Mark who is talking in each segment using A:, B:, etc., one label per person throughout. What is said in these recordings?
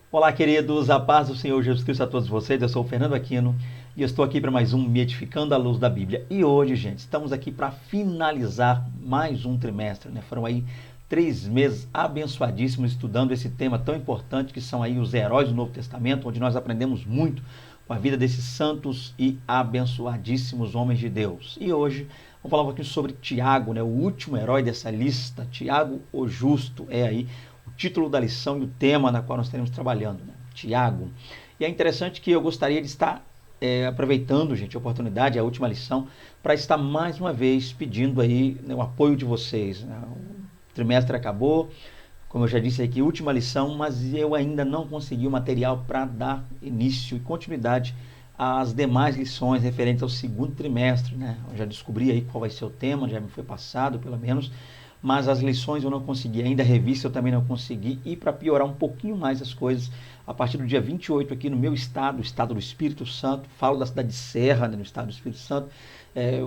A: Olá, queridos, a paz do Senhor Jesus Cristo a todos vocês. Eu sou o Fernando Aquino e eu estou aqui para mais um Me Edificando à Luz da Bíblia. E hoje, gente, estamos aqui para finalizar mais um trimestre, né? Foram aí 3 meses abençoadíssimos estudando esse tema tão importante que são aí os heróis do Novo Testamento, onde nós aprendemos muito com a vida desses santos e abençoadíssimos homens de Deus. E hoje vamos falar um pouquinho sobre Tiago, né? O último herói dessa lista. Tiago, o Justo, é aí o título da lição e o tema na qual nós estaremos trabalhando, né? Tiago. E é interessante que eu gostaria de estar aproveitando, gente, a oportunidade, a última lição, para estar mais uma vez pedindo aí, né, o apoio de vocês, né? O trimestre acabou, como eu já disse aqui, última lição, mas eu ainda não consegui o material para dar início e continuidade às demais lições referentes ao segundo trimestre, né? Eu já descobri aí qual vai ser o tema, já me foi passado, pelo menos, mas as lições eu não consegui ainda, a revista eu também não consegui, e para piorar um pouquinho mais as coisas, a partir do dia 28 aqui no meu estado, o estado do Espírito Santo, falo da cidade de Serra, né, no estado do Espírito Santo,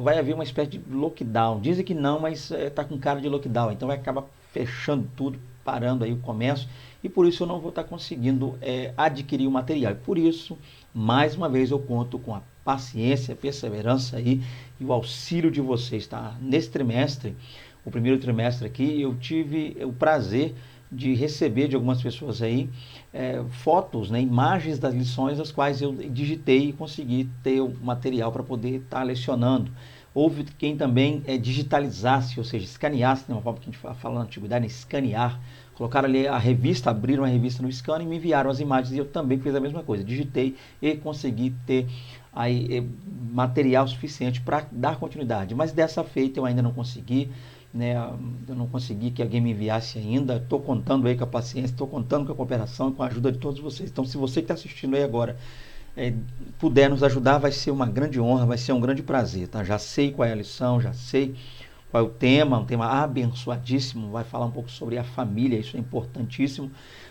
A: vai haver uma espécie de lockdown. Dizem que não, mas está com cara de lockdown, então vai acabar fechando tudo, parando aí o comércio, e por isso eu não vou estar conseguindo adquirir o material. E por isso, mais uma vez, eu conto com a paciência, perseverança aí e o auxílio de vocês, tá? Nesse trimestre, o primeiro trimestre aqui, eu tive o prazer de receber de algumas pessoas aí fotos, né, imagens das lições, as quais eu digitei e consegui ter o material para poder estar lecionando. Houve quem também digitalizasse, ou seja, escaneasse, né, uma forma que a gente fala na antiguidade, né, escanear. Colocaram ali a revista, abriram a revista no scanner e me enviaram as imagens, e eu também fiz a mesma coisa. Digitei e consegui ter aí material suficiente para dar continuidade. Mas dessa feita eu ainda não consegui, né? Eu não consegui que alguém me enviasse ainda. Estou contando aí com a paciência, estou contando com a cooperação e com a ajuda de todos vocês. Então, se você que está assistindo aí agora puder nos ajudar, vai ser uma grande honra, vai ser um grande prazer, tá? Já sei qual é a lição, já sei qual é o tema, um tema abençoadíssimo, vai falar um pouco sobre a família, isso é importantíssimo,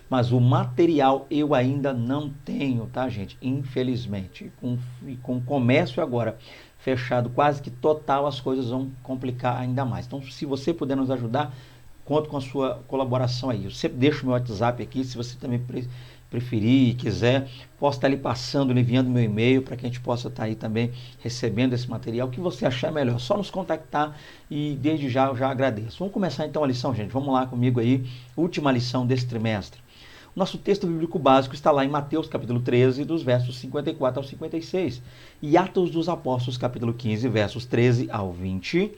A: mas o material eu ainda não tenho, tá, gente? Infelizmente, com o comércio agora fechado quase que total, as coisas vão complicar ainda mais. Então, se você puder nos ajudar, conto com a sua colaboração aí. Eu sempre deixo o meu WhatsApp aqui, se você também preferir e quiser, posso estar lhe passando, lhe enviando meu e-mail para que a gente possa estar aí também recebendo esse material. O que você achar melhor, só nos contactar e desde já eu já agradeço. Vamos começar então a lição, gente. Vamos lá comigo aí, última lição desse trimestre. O nosso texto bíblico básico está lá em Mateus capítulo 13, dos versos 54 ao 56, e Atos dos Apóstolos capítulo 15, versos 13 ao 20.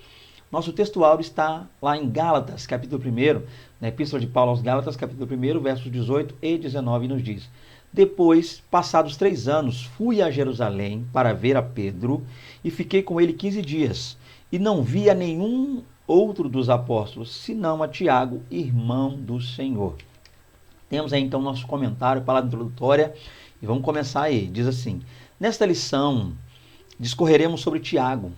A: Nosso texto áureo está lá em Gálatas, capítulo 1, na Epístola de Paulo aos Gálatas, capítulo 1, versos 18 e 19, nos diz: Depois, passados 3 anos, fui a Jerusalém para ver a Pedro e fiquei com ele 15 dias, e não vi a nenhum outro dos apóstolos, senão a Tiago, irmão do Senhor. Temos aí então nosso comentário, palavra introdutória, e vamos começar aí. Diz assim: Nesta lição, discorreremos sobre Tiago,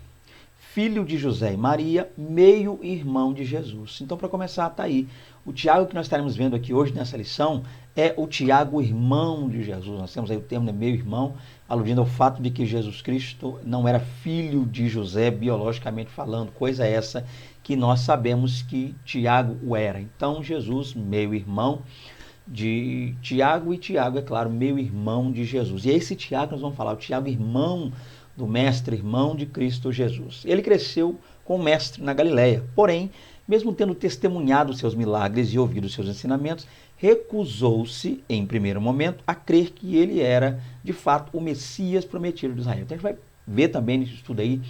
A: filho de José e Maria, meio-irmão de Jesus. Então, para começar, está aí. O Tiago que nós estaremos vendo aqui hoje nessa lição é o Tiago, irmão de Jesus. Nós temos aí o termo, né, meio-irmão, aludindo ao fato de que Jesus Cristo não era filho de José, biologicamente falando, coisa essa que nós sabemos que Tiago o era. Então, Jesus, meio-irmão de Tiago, e Tiago, é claro, meio-irmão de Jesus. E é esse Tiago que nós vamos falar, o Tiago, irmão do mestre, irmão de Cristo Jesus. Ele cresceu com o mestre na Galileia, porém, mesmo tendo testemunhado seus milagres e ouvido seus ensinamentos, recusou-se, em primeiro momento, a crer que ele era, de fato, o Messias prometido de Israel. Então a gente vai ver também nesse estudo aí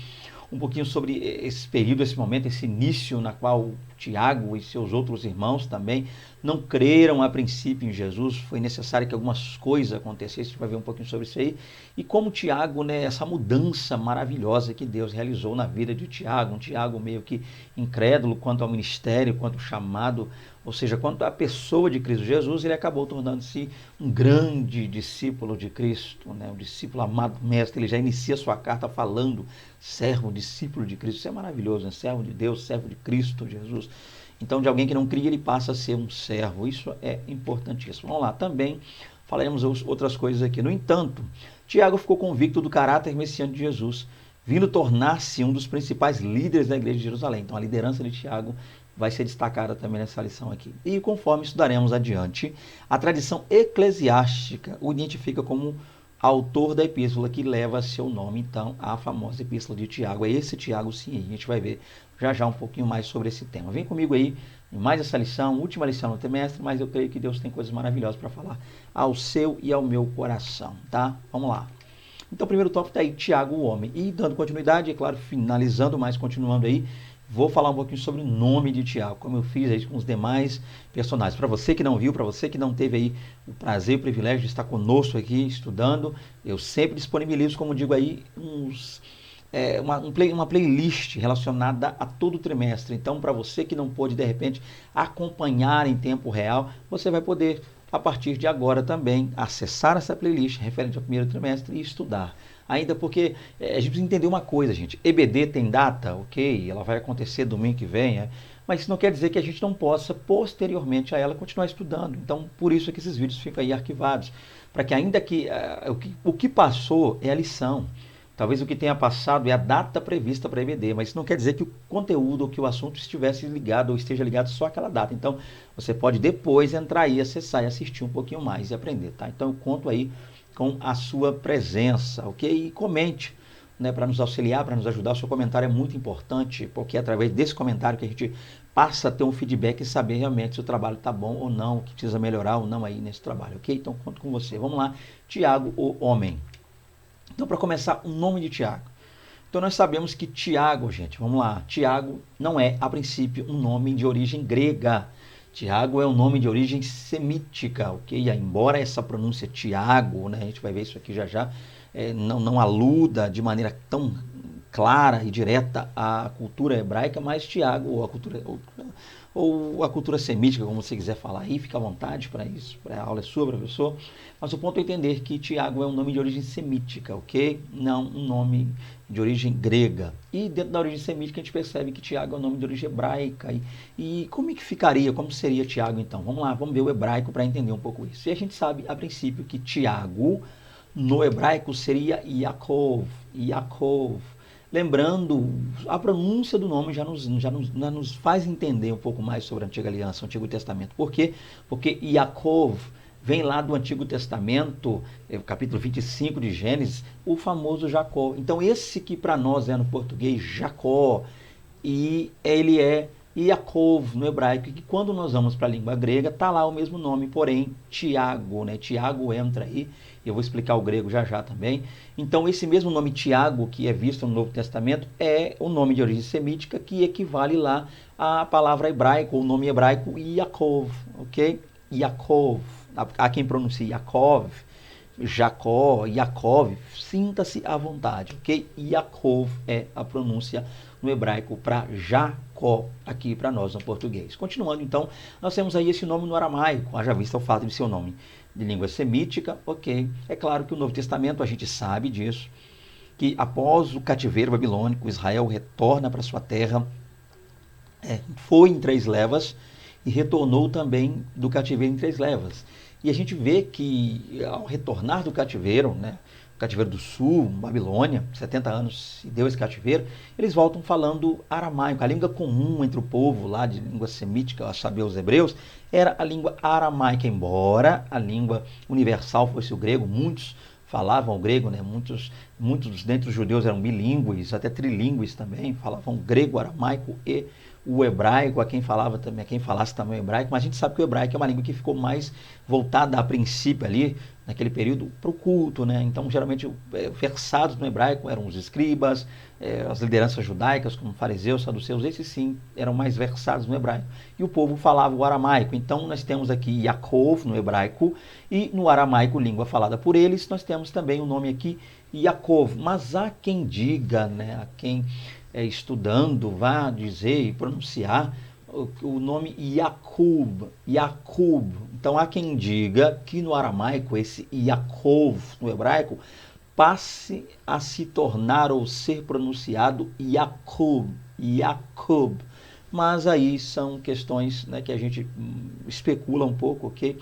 A: um pouquinho sobre esse período, esse momento, esse início na qual Tiago e seus outros irmãos também não creram a princípio em Jesus. Foi necessário que algumas coisas acontecessem, a gente vai ver um pouquinho sobre isso aí, e como Tiago, né, essa mudança maravilhosa que Deus realizou na vida de Tiago, um Tiago meio que incrédulo quanto ao ministério, quanto ao chamado, ou seja, quanto à pessoa de Cristo Jesus, ele acabou tornando-se um grande discípulo de Cristo, né? Um discípulo amado mestre. Ele já inicia sua carta falando servo, discípulo de Cristo. Isso é maravilhoso, né? Servo de Deus, servo de Cristo Jesus. Então, de alguém que não cria, ele passa a ser um servo. Isso é importantíssimo. Vamos lá, também falaremos outras coisas aqui. No entanto, Tiago ficou convicto do caráter messiânico de Jesus, vindo tornar-se um dos principais líderes da igreja de Jerusalém. Então, a liderança de Tiago vai ser destacada também nessa lição aqui. E conforme estudaremos adiante, a tradição eclesiástica o identifica como autor da epístola que leva seu nome, então, à famosa epístola de Tiago. É esse Tiago, sim, a gente vai ver já um pouquinho mais sobre esse tema. Vem comigo aí em mais essa lição, última lição no trimestre, mas eu creio que Deus tem coisas maravilhosas para falar ao seu e ao meu coração, tá? Vamos lá. Então, o primeiro tópico está aí, Tiago, o homem. E dando continuidade, é claro, finalizando, mas continuando aí, vou falar um pouquinho sobre o nome de Tiago, como eu fiz aí com os demais personagens. Para você que não viu, para você que não teve aí o prazer e o privilégio de estar conosco aqui estudando, eu sempre disponibilizo, como digo aí, uma playlist relacionada a todo o trimestre. Então, para você que não pôde, de repente, acompanhar em tempo real, você vai poder, a partir de agora também, acessar essa playlist referente ao primeiro trimestre e estudar. Ainda porque a gente precisa entender uma coisa, gente. EBD tem data, ok, ela vai acontecer domingo que vem, mas isso não quer dizer que a gente não possa, posteriormente a ela, continuar estudando. Então, por isso é que esses vídeos ficam aí arquivados, para que ainda que o que passou é a lição. Talvez o que tenha passado é a data prevista para a EBD, mas isso não quer dizer que o conteúdo ou que o assunto estivesse ligado ou esteja ligado só àquela data. Então, você pode depois entrar aí, acessar e assistir um pouquinho mais e aprender, tá? Então, eu conto aí com a sua presença, ok? E comente, né, para nos auxiliar, para nos ajudar. O seu comentário é muito importante, porque é através desse comentário que a gente passa a ter um feedback e saber realmente se o trabalho está bom ou não, o que precisa melhorar ou não aí nesse trabalho, ok? Então, conto com você. Vamos lá, Tiago, o homem. Então, para começar, o nome de Tiago. Então, nós sabemos que Tiago, gente, vamos lá, Tiago não é, a princípio, um nome de origem grega. Tiago é um nome de origem semítica, ok? Embora essa pronúncia Tiago, né, a gente vai ver isso aqui já, não aluda de maneira tão clara e direta à cultura hebraica, mas Tiago, ou a cultura semítica, como você quiser falar aí, fica à vontade para isso, a aula é sua, professor. Mas o ponto é entender que Tiago é um nome de origem semítica, ok? Não um nome de origem grega. E dentro da origem semítica a gente percebe que Tiago é um nome de origem hebraica. E como é que ficaria, como seria Tiago então? Vamos lá, vamos ver o hebraico para entender um pouco isso. E a gente sabe, a princípio, que Tiago, no hebraico, seria Yaakov. Lembrando, a pronúncia do nome já nos faz entender um pouco mais sobre a Antiga Aliança, o Antigo Testamento. Por quê? Porque Yaakov vem lá do Antigo Testamento, capítulo 25 de Gênesis, o famoso Jacó. Então, esse que para nós é no português Jacó, e ele é Yaakov no hebraico, que quando nós vamos para a língua grega, está lá o mesmo nome, porém, Tiago, né? Tiago entra aí, eu vou explicar o grego já também. Então, esse mesmo nome Tiago, que é visto no Novo Testamento, é o nome de origem semítica, que equivale lá à palavra hebraica, o nome hebraico Yaakov, ok? Yaakov, há quem pronuncie Yaakov, Jacó, Yaakov, sinta-se à vontade, ok? Yaakov é a pronúncia no hebraico para Jacó, aqui para nós no português. Continuando, então, nós temos aí esse nome no aramaico, haja vista o fato de ser um nome de língua semítica, ok? É claro que o Novo Testamento, a gente sabe disso, que após o cativeiro babilônico, Israel retorna para sua terra, foi em 3 levas e retornou também do cativeiro em 3 levas. E a gente vê que ao retornar do cativeiro, né, o cativeiro do sul, Babilônia, 70 anos se deu esse cativeiro, eles voltam falando aramaico. A língua comum entre o povo lá de língua semítica, a saber, os hebreus, era a língua aramaica, embora a língua universal fosse o grego. Muitos falavam o grego, né? Muitos dentre os judeus eram bilíngues, até trilíngues também, falavam grego, aramaico e o hebraico, a quem falasse também o hebraico, mas a gente sabe que o hebraico é uma língua que ficou mais voltada a princípio ali, naquele período, para o culto, né? Então, geralmente, versados no hebraico eram os escribas, as lideranças judaicas, como fariseus, saduceus, esses sim eram mais versados no hebraico. E o povo falava o aramaico. Então, nós temos aqui Yaakov no hebraico, e no aramaico, língua falada por eles, nós temos também o nome aqui Yaakov. Mas há quem diga, né? Há quem estudando vá dizer e pronunciar o nome Yakub. Então há quem diga que no aramaico esse Yaakov no hebraico passe a se tornar ou ser pronunciado Yakub. Mas aí são questões, né, que a gente especula um pouco, ok?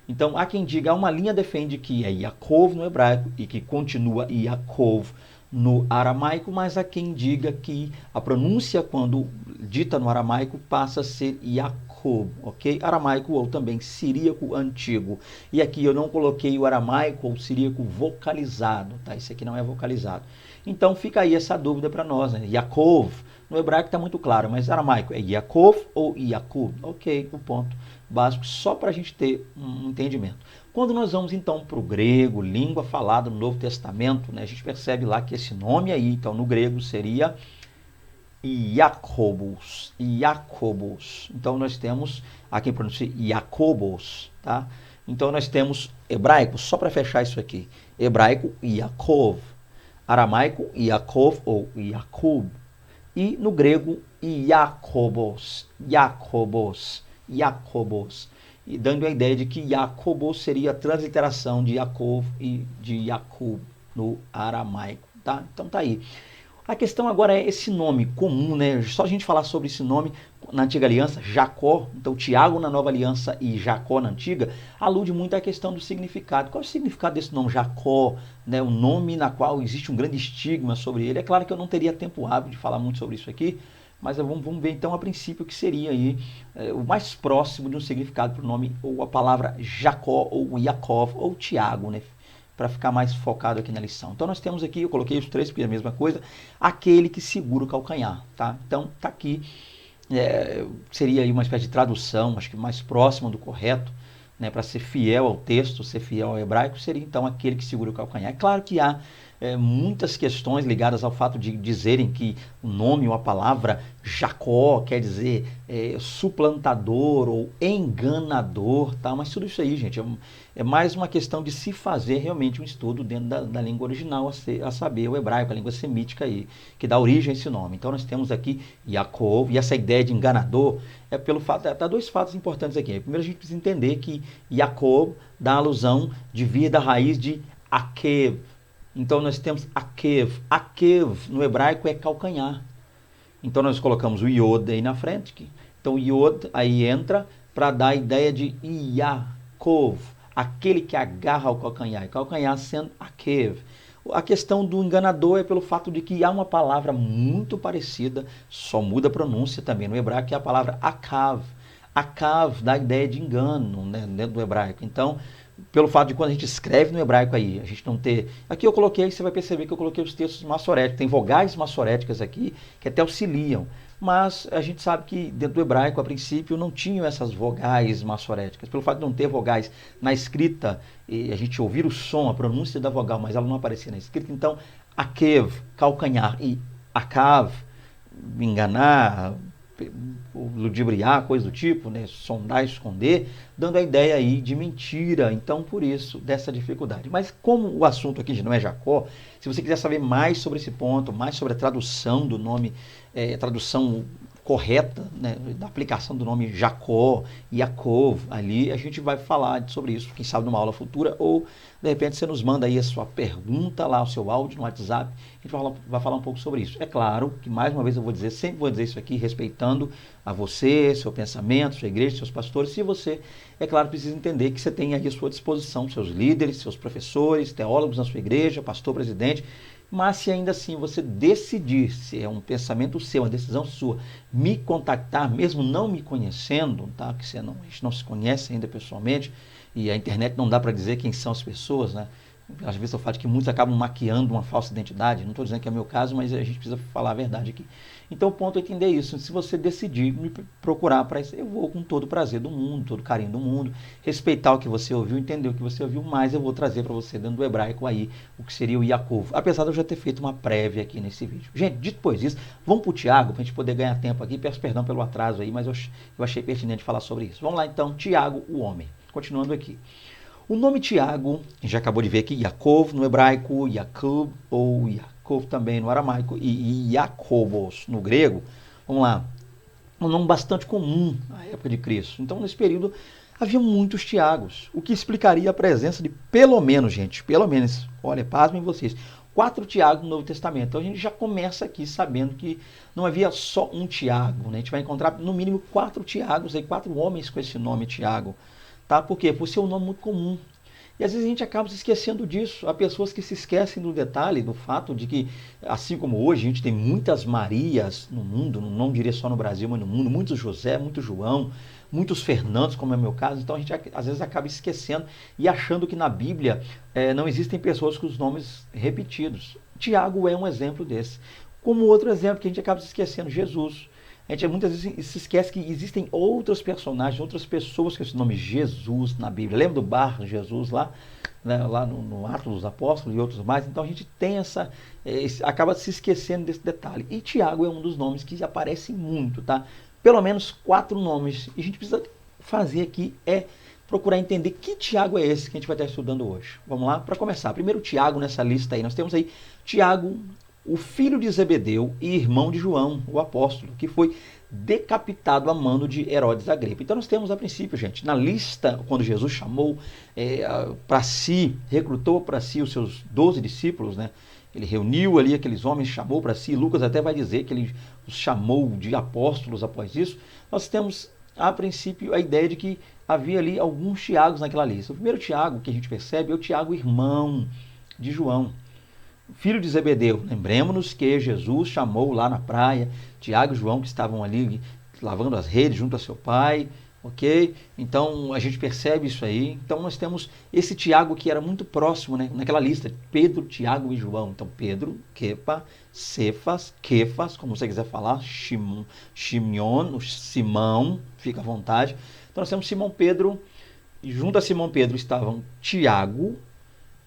A: Então há quem diga, uma linha defende que é Yaakov no hebraico e que continua Yaakov no aramaico, mas há quem diga que a pronúncia, quando dita no aramaico, passa a ser Jacob, ok? Aramaico ou também siríaco antigo. E aqui eu não coloquei o aramaico ou siríaco vocalizado, tá? Esse aqui não é vocalizado. Então fica aí essa dúvida para nós, né? Yaakov, no hebraico está muito claro, mas aramaico é Yaakov ou Yakub? Ok, o ponto básico, só para a gente ter um entendimento. Quando nós vamos então para o grego, língua falada no Novo Testamento, né, a gente percebe lá que esse nome aí, então no grego seria Jacobus, Jacobus. Então nós temos, aqui pronuncia Jacobus, tá? Então nós temos hebraico, só para fechar isso aqui, hebraico Yaakov, aramaico Yaakov ou Yakub, e no grego Jacobos, Jacobos, Jacobos, e dando a ideia de que Jacobos seria a transliteração de Yaakov e de Yakub no aramaico, tá? Então tá aí. A questão agora é esse nome comum, né? Só a gente falar sobre esse nome na Antiga Aliança, Jacó, então Tiago na Nova Aliança e Jacó na Antiga, alude muito à questão do significado. Qual é o significado desse nome Jacó, né? Um nome na qual existe um grande estigma sobre ele. É claro que eu não teria tempo hábil de falar muito sobre isso aqui, mas vamos ver então a princípio o que seria aí o mais próximo de um significado para o nome, ou a palavra Jacó, ou Yaakov, ou Tiago, né? Para ficar mais focado aqui na lição. Então nós temos aqui, eu coloquei os três porque é a mesma coisa, aquele que segura o calcanhar, tá? Então tá aqui, seria aí uma espécie de tradução, acho que mais próxima do correto, né? Para ser fiel ao texto, ser fiel ao hebraico, seria então aquele que segura o calcanhar. É claro que há muitas questões ligadas ao fato de dizerem que o nome ou a palavra Jacó quer dizer suplantador ou enganador, tá? Mas tudo isso aí, gente, é mais uma questão de se fazer realmente um estudo dentro da língua original, a saber, o hebraico, a língua semítica aí, que dá origem a esse nome. Então nós temos aqui Yaakov, e essa ideia de enganador é pelo fato, há dois fatos importantes aqui. Primeiro a gente precisa entender que Yaakov dá alusão de vir da raiz de Akev. Então nós temos Akev. Akev no hebraico é calcanhar. Então nós colocamos o Yod aí na frente. Então o Yod aí entra para dar a ideia de Yaakov, aquele que agarra o calcanhar. E calcanhar sendo Akev. A questão do enganador é pelo fato de que há uma palavra muito parecida, só muda a pronúncia também no hebraico, que é a palavra Akav. Akav dá a ideia de engano, né, dentro do hebraico. Então, pelo fato de quando a gente escreve no hebraico aí, a gente não ter... Aqui eu coloquei, você vai perceber que eu coloquei os textos massoréticos. Tem vogais massoréticas aqui que até auxiliam. Mas a gente sabe que dentro do hebraico, a princípio, não tinham essas vogais massoréticas. Pelo fato de não ter vogais na escrita, e a gente ouvir o som, a pronúncia da vogal, mas ela não aparecia na escrita. Então, akev, calcanhar, e akav, enganar, ludibriar, coisa do tipo, né? Sondar, esconder, dando a ideia aí de mentira. Então, por isso, dessa dificuldade. Mas como o assunto aqui não é Jacó, se você quiser saber mais sobre esse ponto, mais sobre a tradução do nome, tradução correta, né, da aplicação do nome Jacó, Yaakov, ali a gente vai falar sobre isso, quem sabe numa aula futura, ou de repente você nos manda aí a sua pergunta lá, o seu áudio no WhatsApp, a gente vai falar um pouco sobre isso. É claro que, mais uma vez eu vou dizer, sempre vou dizer isso aqui, respeitando a você, seu pensamento, sua igreja, seus pastores. Se você, é claro, precisa entender que você tem aí à sua disposição seus líderes, seus professores, teólogos na sua igreja, pastor, presidente. Mas se ainda assim você decidir, se é um pensamento seu, uma decisão sua, me contactar, mesmo não me conhecendo, tá? Que a gente não se conhece ainda pessoalmente, e a internet não dá para dizer quem são as pessoas, né? Às vezes eu falo que muitos acabam maquiando uma falsa identidade, não estou dizendo que é o meu caso, mas a gente precisa falar a verdade aqui. Então o ponto é entender isso. Se você decidir me procurar para isso, eu vou com todo o prazer do mundo, todo o carinho do mundo, respeitar o que você ouviu, entender o que você ouviu, mas eu vou trazer para você dentro do hebraico aí o que seria o Yaakov, apesar de eu já ter feito uma prévia aqui nesse vídeo. Gente, depois disso, vamos para o Tiago, para a gente poder ganhar tempo aqui. Peço perdão pelo atraso aí, mas eu achei pertinente falar sobre isso. Vamos lá então, Tiago, o homem. Continuando aqui. O nome Tiago, a gente já acabou de ver aqui, Yaakov no hebraico, Yakub ou Yaakov também no aramaico e Jacobos no grego. Vamos lá, um nome bastante comum na época de Cristo. Então, nesse período, havia muitos Tiagos, o que explicaria a presença de pelo menos, olha, pasmem vocês, 4 Tiagos no Novo Testamento. Então, a gente já começa aqui sabendo que não havia só um Tiago, né? A gente vai encontrar no mínimo 4 Tiagos, 4 homens com esse nome Tiago. Tá? Por quê? Por ser um nome muito comum. E às vezes a gente acaba se esquecendo disso. Há pessoas que se esquecem do detalhe, do fato de que, assim como hoje, a gente tem muitas Marias no mundo, não diria só no Brasil, mas no mundo, muitos José, muitos João, muitos Fernandos, como é o meu caso. Então a gente às vezes acaba esquecendo e achando que na Bíblia não existem pessoas com os nomes repetidos. Tiago é um exemplo desse. Como outro exemplo que a gente acaba se esquecendo, Jesus. A gente muitas vezes se esquece que existem outros personagens, outras pessoas com esse nome Jesus na Bíblia. Lembra do Bar Jesus lá, né, lá no Atos dos Apóstolos e outros mais? Então a gente tem acaba se esquecendo desse detalhe. E Tiago é um dos nomes que aparecem muito, tá? Pelo menos 4 nomes. E a gente precisa fazer aqui procurar entender que Tiago é esse que a gente vai estar estudando hoje. Vamos lá? Para começar, primeiro Tiago nessa lista aí. Nós temos aí Tiago, o filho de Zebedeu e irmão de João, o apóstolo, que foi decapitado a mando de Herodes Agripa. Então nós temos a princípio, gente, na lista, quando Jesus chamou para si, recrutou para si os seus 12 discípulos, né? Ele reuniu ali aqueles homens, chamou para si. Lucas até vai dizer que ele os chamou de apóstolos após isso. Nós temos, a princípio, a ideia de que havia ali alguns Tiagos naquela lista. O primeiro Tiago que a gente percebe é o Tiago, irmão de João, filho de Zebedeu. Lembremos-nos que Jesus chamou lá na praia Tiago e João, que estavam ali lavando as redes junto a seu pai, ok? Então a gente percebe isso aí. Então nós temos esse Tiago que era muito próximo, né, naquela lista, Pedro, Tiago e João. Então Pedro, Kepa, Cefas, Kefas, como você quiser falar, Shimon, Simão, fica à vontade. Então nós temos Simão Pedro, e junto a Simão Pedro estavam Tiago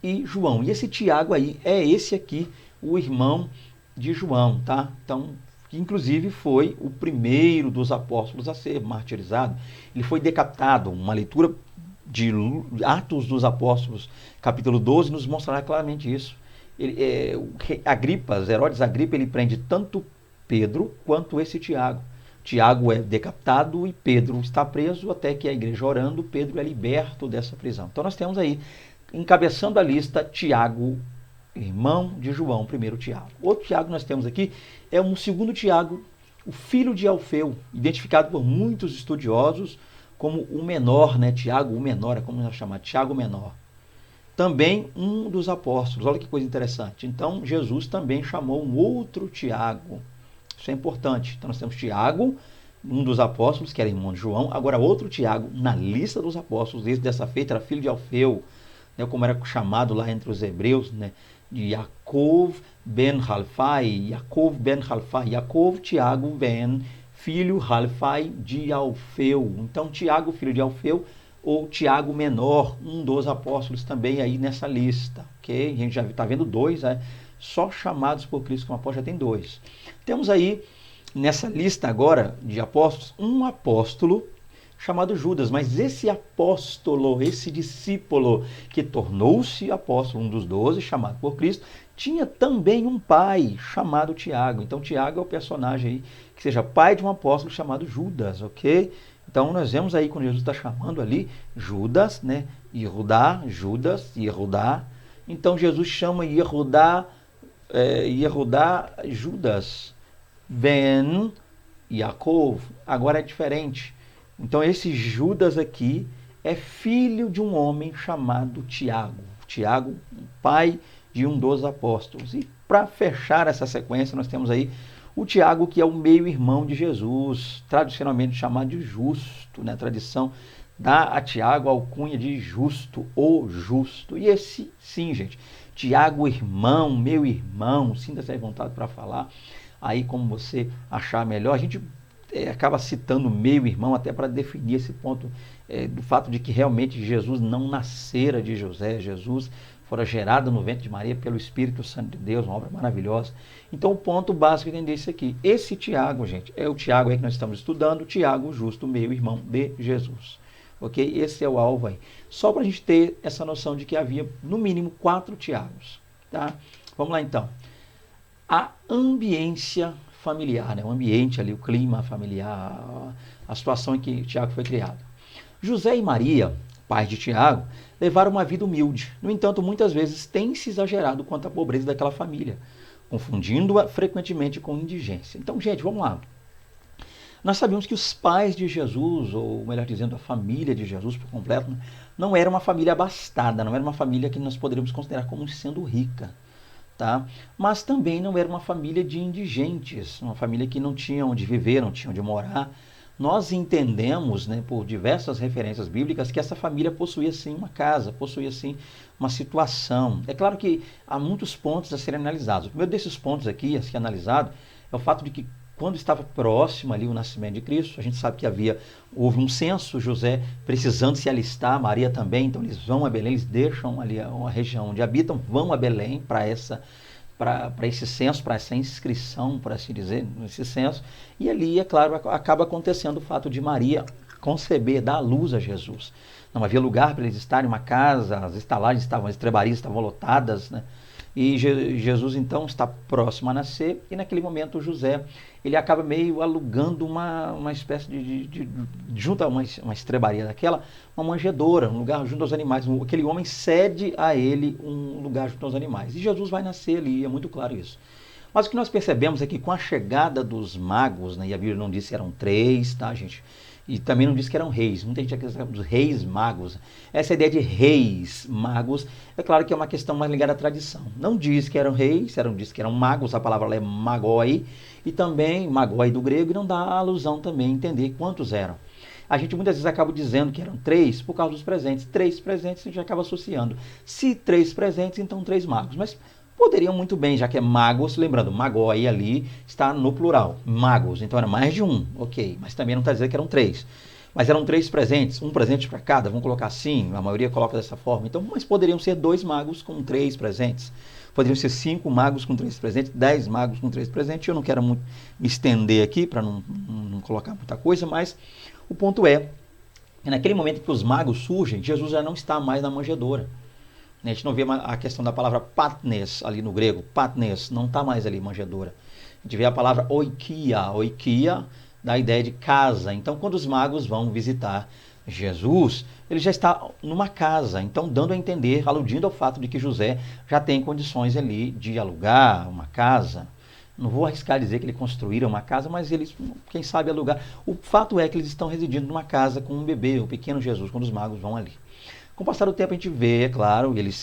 A: e João. E esse Tiago aí é esse aqui, o irmão de João, tá? Então, que inclusive foi o primeiro dos apóstolos a ser martirizado. Ele foi decapitado. Uma leitura de Atos dos Apóstolos, capítulo 12, nos mostrará claramente isso. Herodes Agripa, ele prende tanto Pedro quanto esse Tiago. Tiago é decapitado e Pedro está preso, até que a igreja orando, Pedro é liberto dessa prisão. Então nós temos aí, encabeçando a lista, Tiago, irmão de João, primeiro Tiago. Outro Tiago nós temos aqui é um segundo Tiago, o filho de Alfeu, identificado por muitos estudiosos como o menor, né? Tiago, o menor, é como nós chamamos, Tiago menor. Também um dos apóstolos, olha que coisa interessante. Então Jesus também chamou um outro Tiago. Isso é importante. Então nós temos Tiago, um dos apóstolos, que era irmão de João. Agora outro Tiago, na lista dos apóstolos, esse dessa feita era filho de Alfeu, né, como era chamado lá entre os hebreus, né, de Yaakov ben Halfai, Yaakov, Tiago ben, filho Halfai de Alfeu. Então Tiago, filho de Alfeu, ou Tiago menor, um dos apóstolos também aí nessa lista, ok? A gente já está vendo 2, né? Só chamados por Cristo como apóstolo já tem 2. Temos aí, nessa lista agora de apóstolos, um apóstolo chamado Judas, mas esse apóstolo, esse discípulo que tornou-se apóstolo, um dos 12, chamado por Cristo, tinha também um pai chamado Tiago. Então Tiago é o personagem aí, que seja pai de um apóstolo chamado Judas, ok? Então nós vemos aí quando Jesus está chamando ali Judas, né? Yehudá, Judas, Yehudá. Então Jesus chama Yehudá, Judas, Ben Yaakov. Agora é diferente. Então esse Judas aqui é filho de um homem chamado Tiago. Tiago, pai de um dos apóstolos. E para fechar essa sequência, nós temos aí o Tiago, que é o meio-irmão de Jesus, tradicionalmente chamado de Justo, né? A tradição dá a Tiago a alcunha de Justo ou Justo. E esse, sim, gente, Tiago, irmão, meu irmão, sinta-se à vontade para falar aí como você achar melhor. A gente acaba citando meio irmão até para definir esse ponto do fato de que realmente Jesus não nascera de José, Jesus fora gerado no ventre de Maria pelo Espírito Santo de Deus, uma obra maravilhosa. Então o ponto básico é entender isso aqui. Esse Tiago, gente, é o Tiago aí que nós estamos estudando, Tiago, justo, meio irmão de Jesus. Ok? Esse é o alvo aí. Só para a gente ter essa noção de que havia no mínimo 4 Tiagos. Tá? Vamos lá então. A ambiência familiar, né? O ambiente ali, o clima familiar, a situação em que Tiago foi criado. José e Maria, pais de Tiago, levaram uma vida humilde. No entanto, muitas vezes tem se exagerado quanto à pobreza daquela família, confundindo-a frequentemente com indigência. Então, gente, vamos lá. Nós sabemos que os pais de Jesus, ou melhor dizendo, a família de Jesus por completo, né, não era uma família abastada, não era uma família que nós poderíamos considerar como sendo rica. Tá? Mas também não era uma família de indigentes, uma família que não tinha onde viver, não tinha onde morar. Nós entendemos, né, por diversas referências bíblicas, que essa família possuía sim uma casa, possuía sim uma situação. É claro que há muitos pontos a serem analisados. O primeiro desses pontos aqui a ser analisado é o fato de que quando estava próximo ali o nascimento de Cristo, a gente sabe que houve um censo, José precisando se alistar, Maria também, então eles vão a Belém, eles deixam ali a região onde habitam, vão a Belém para esse censo, para essa inscrição, por assim dizer, nesse censo, e ali, é claro, acaba acontecendo o fato de Maria conceber, dar à luz a Jesus. Não havia lugar para eles estarem, uma casa, as estalagens estavam, as estrebarias estavam lotadas, né? E Jesus então está próximo a nascer, e naquele momento José, ele acaba meio alugando uma espécie junto a uma estrebaria daquela, uma manjedoura, um lugar junto aos animais. Aquele homem cede a ele um lugar junto aos animais. E Jesus vai nascer ali, é muito claro isso. Mas o que nós percebemos é que com a chegada dos magos, né, e a Bíblia não disse que eram 3, tá, gente? E também não disse que eram reis. Muita gente acredita dos reis magos. Essa ideia de reis magos, é claro que é uma questão mais ligada à tradição. Não diz que eram reis, diz que eram magos, a palavra é magoi, e também magoi do grego, e não dá alusão também a entender quantos eram. A gente muitas vezes acaba dizendo que eram 3 por causa dos presentes. 3 presentes a gente acaba associando. Se 3 presentes, então 3 magos. Mas poderiam muito bem, já que é magos, lembrando, magoi ali está no plural, magos, então era mais de um, ok, mas também não está dizendo que eram 3. Mas eram 3 presentes, um presente para cada, vamos colocar assim, a maioria coloca dessa forma. Então, mas poderiam ser 2 magos com 3 presentes. Poderiam ser 5 magos com 3 presentes, 10 magos com 3 presentes. Eu não quero muito me estender aqui para não colocar muita coisa, mas o ponto é que naquele momento que os magos surgem, Jesus já não está mais na manjedoura. A gente não vê a questão da palavra patnes ali no grego. Patnes não está mais ali, manjedoura. A gente vê a palavra oikia. Oikia dá a ideia de casa. Então, quando os magos vão visitar Jesus, ele já está numa casa. Então, dando a entender, aludindo ao fato de que José já tem condições ali de alugar uma casa. Não vou arriscar dizer que eles construíram uma casa, mas eles, quem sabe, alugar. O fato é que eles estão residindo numa casa com um bebê, o pequeno Jesus, quando os magos vão ali. Com o passar do tempo a gente vê, é claro, eles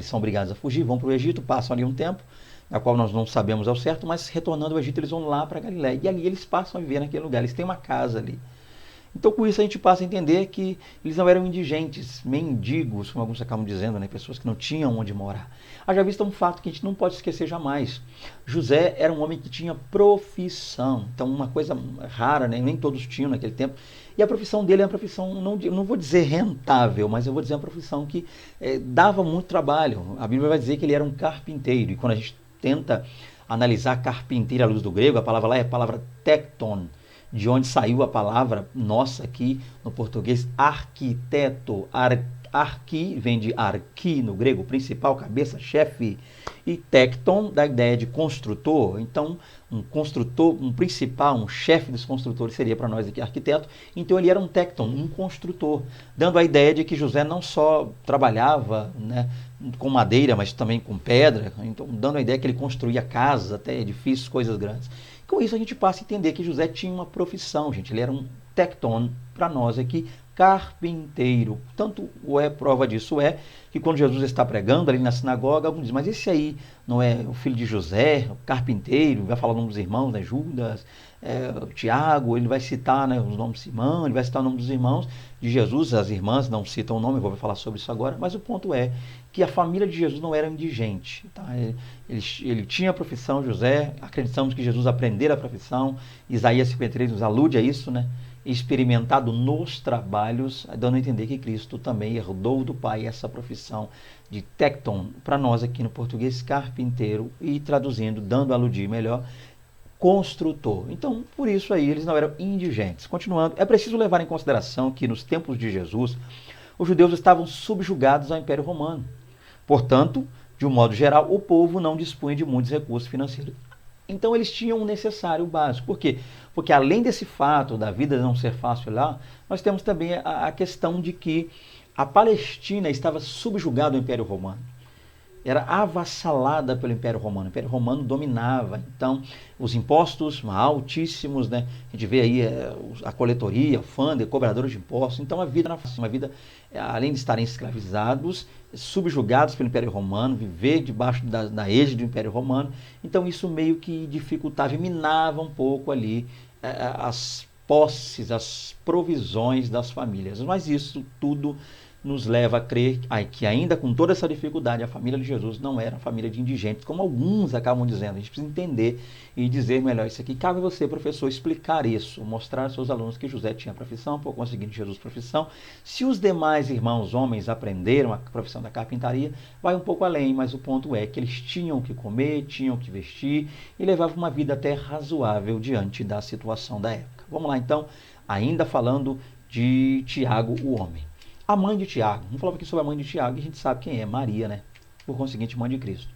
A: são obrigados a fugir, vão para o Egito, passam ali um tempo, na qual nós não sabemos ao certo, mas retornando ao Egito eles vão lá para Galiléia, e ali eles passam a viver naquele lugar, eles têm uma casa ali. Então com isso a gente passa a entender que eles não eram indigentes, mendigos, como alguns acabam dizendo, né? Pessoas que não tinham onde morar. Haja vista um fato que a gente não pode esquecer jamais. José era um homem que tinha profissão, então uma coisa rara, né? Nem todos tinham naquele tempo. E a profissão dele é uma profissão, não vou dizer rentável, mas eu vou dizer uma profissão que dava muito trabalho. A Bíblia vai dizer que ele era um carpinteiro, e quando a gente tenta analisar carpinteiro à luz do grego, a palavra lá é a palavra tecton, de onde saiu a palavra nossa aqui no português, arquiteto. Arqui vem de arqui no grego, principal, cabeça, chefe, e tecton da ideia de construtor. Então, um construtor, um principal, um chefe dos construtores seria para nós aqui arquiteto. Então, ele era um tecton, um construtor, dando a ideia de que José não só trabalhava, né, com madeira, mas também com pedra, então dando a ideia que ele construía casas, até edifícios, coisas grandes. Com isso a gente passa a entender que José tinha uma profissão, gente, ele era um tecton, para nós aqui, carpinteiro. Tanto prova disso é que quando Jesus está pregando ali na sinagoga, alguns dizem, mas esse aí não é o filho de José, o carpinteiro, vai falar o nome dos irmãos, né, Judas, Tiago, ele vai citar, né, os nomes de Simão, ele vai citar o nome dos irmãos de Jesus, as irmãs não citam o nome, eu vou falar sobre isso agora, mas o ponto é que a família de Jesus não era indigente, tá? Ele tinha a profissão, José, acreditamos que Jesus aprendera a profissão, Isaías 53 nos alude a isso, né? Experimentado nos trabalhos, dando a entender que Cristo também herdou do Pai essa profissão de tecton, para nós aqui no português, carpinteiro, e traduzindo, dando a aludir melhor, construtor. Então, por isso aí, eles não eram indigentes. Continuando, é preciso levar em consideração que nos tempos de Jesus, os judeus estavam subjugados ao Império Romano. Portanto, de um modo geral, o povo não dispunha de muitos recursos financeiros. Então eles tinham o necessário básico. Por quê? Porque além desse fato da vida não ser fácil lá, nós temos também a questão de que a Palestina estava subjugada ao Império Romano. era avassalada pelo Império Romano. O Império Romano dominava, então, os impostos altíssimos, né? A gente vê aí a coletoria, alfândega, cobradores de impostos. Então, a vida era uma vida, além de estarem escravizados, subjugados pelo Império Romano, viver debaixo da égide do Império Romano. Então, isso meio que dificultava e minava um pouco ali as posses, as provisões das famílias. Mas isso tudo nos leva a crer que ainda com toda essa dificuldade, a família de Jesus não era uma família de indigentes, como alguns acabam dizendo. A gente precisa entender e dizer melhor isso aqui. Cabe você, professor, explicar isso, mostrar aos seus alunos que José tinha profissão, por conseguinte Jesus profissão. Se os demais irmãos homens aprenderam a profissão da carpintaria, vai um pouco além, mas o ponto é que eles tinham o que comer, tinham o que vestir e levavam uma vida até razoável diante da situação da época. Vamos lá então, ainda falando de Tiago, o homem. A mãe de Tiago, vamos falar aqui sobre a mãe de Tiago, e a gente sabe quem é, Maria, né? Por conseguinte, mãe de Cristo.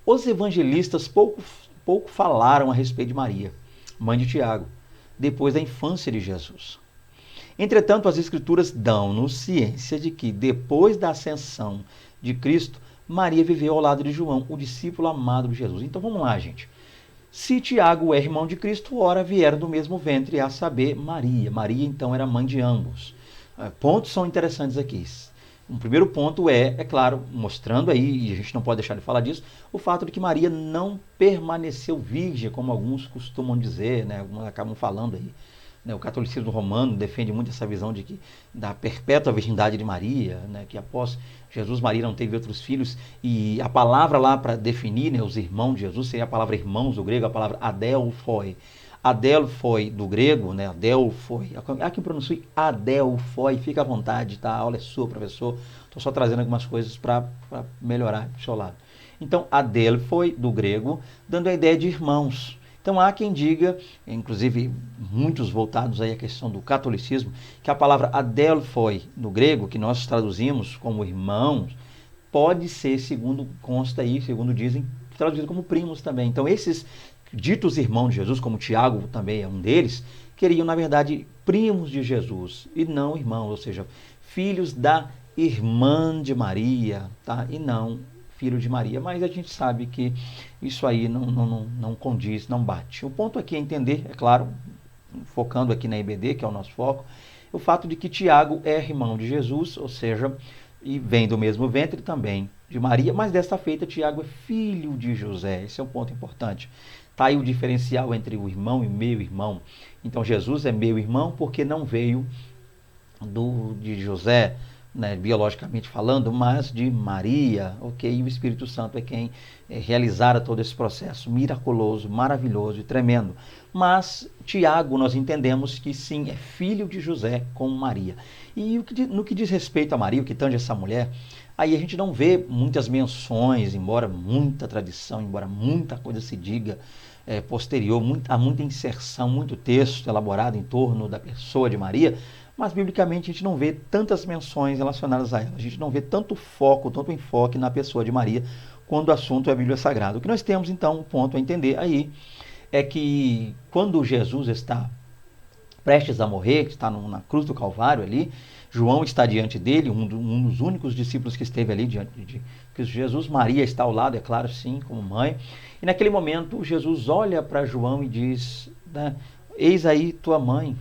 A: Os evangelistas pouco falaram a respeito de Maria, mãe de Tiago, depois da infância de Jesus. Entretanto, as Escrituras dão-nos ciência de que, depois da ascensão de Cristo, Maria viveu ao lado de João, o discípulo amado de Jesus. Então vamos lá, gente. Se Tiago é irmão de Cristo, ora vieram do mesmo ventre, a saber, Maria. Maria, então, era mãe de ambos. Pontos são interessantes aqui. Um primeiro ponto é claro, mostrando aí, e a gente não pode deixar de falar disso, o fato de que Maria não permaneceu virgem, como alguns costumam dizer, né? Alguns acabam falando aí. Né? O catolicismo romano defende muito essa visão de que da perpétua virgindade de Maria, né? Que após Jesus, Maria não teve outros filhos, e a palavra lá para definir, né, os irmãos de Jesus seria a palavra irmãos do grego, a palavra adelphoi. Adelphoi do grego, né? Adelphoi. Há quem pronuncie Adelphoi, fica à vontade, tá? A aula é sua, professor. Estou só trazendo algumas coisas para melhorar do seu lado. Então, Adelphoi do grego, dando a ideia de irmãos. Então, há quem diga, inclusive muitos voltados aí à questão do catolicismo, que a palavra Adelphoi do grego, que nós traduzimos como irmãos, pode ser, segundo consta aí, segundo dizem, traduzido como primos também. Então, esses ditos irmãos de Jesus, como Tiago também é um deles, queriam, na verdade, primos de Jesus e não irmãos, ou seja, filhos da irmã de Maria, tá? E não filho de Maria. Mas a gente sabe que isso aí não condiz, não bate. O ponto aqui é entender, é claro, focando aqui na IBD, que é o nosso foco, o fato de que Tiago é irmão de Jesus, ou seja, e vem do mesmo ventre também de Maria, mas desta feita Tiago é filho de José. Esse é um ponto importante. Está aí o diferencial entre o irmão e meio irmão. Então Jesus é meio irmão porque não veio de José, né, biologicamente falando, mas de Maria, ok? E o Espírito Santo é quem realizara todo esse processo miraculoso, maravilhoso e tremendo. Mas Tiago, nós entendemos que sim, é filho de José com Maria. E no que diz respeito a Maria, o que tange essa mulher, aí a gente não vê muitas menções, embora muita tradição, embora muita coisa se diga posterior, há muita inserção, muito texto elaborado em torno da pessoa de Maria, mas biblicamente a gente não vê tantas menções relacionadas a ela. A gente não vê tanto foco, tanto enfoque na pessoa de Maria quando o assunto é a Bíblia Sagrada. O que nós temos então, um ponto a entender aí, é que quando Jesus está prestes a morrer, que está na cruz do Calvário ali, João está diante dele, um dos únicos discípulos que esteve ali diante de Cristo Jesus. Maria está ao lado, é claro, sim, como mãe. E naquele momento, Jesus olha para João e diz, né, eis aí tua mãe.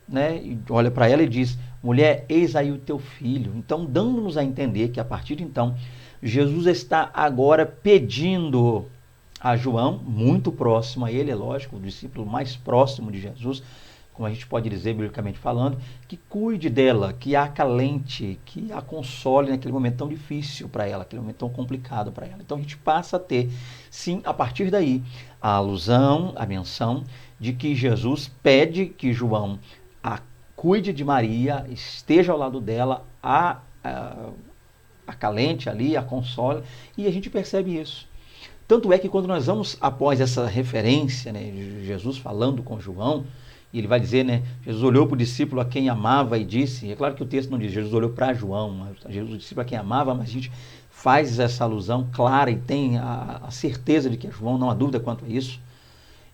A: Né? E olha para ela e diz, mulher, eis aí o teu filho. Então, dando-nos a entender que a partir de então, Jesus está agora pedindo a João, muito próximo a ele, é lógico, o discípulo mais próximo de Jesus, como a gente pode dizer, biblicamente falando, que cuide dela, que a acalente, que a console naquele momento tão difícil para ela, aquele momento tão complicado para ela. Então a gente passa a ter, sim, a partir daí, a alusão, a menção de que Jesus pede que João cuide de Maria, esteja ao lado dela, a acalente ali, a console, e a gente percebe isso. Tanto é que quando nós vamos após essa referência, né, de Jesus falando com João, e ele vai dizer, né, Jesus olhou para o discípulo a quem amava e disse, é claro que o texto não diz, Jesus olhou para João, Jesus, o discípulo a quem amava, mas a gente faz essa alusão clara e tem a certeza de que é João, não há dúvida quanto a isso.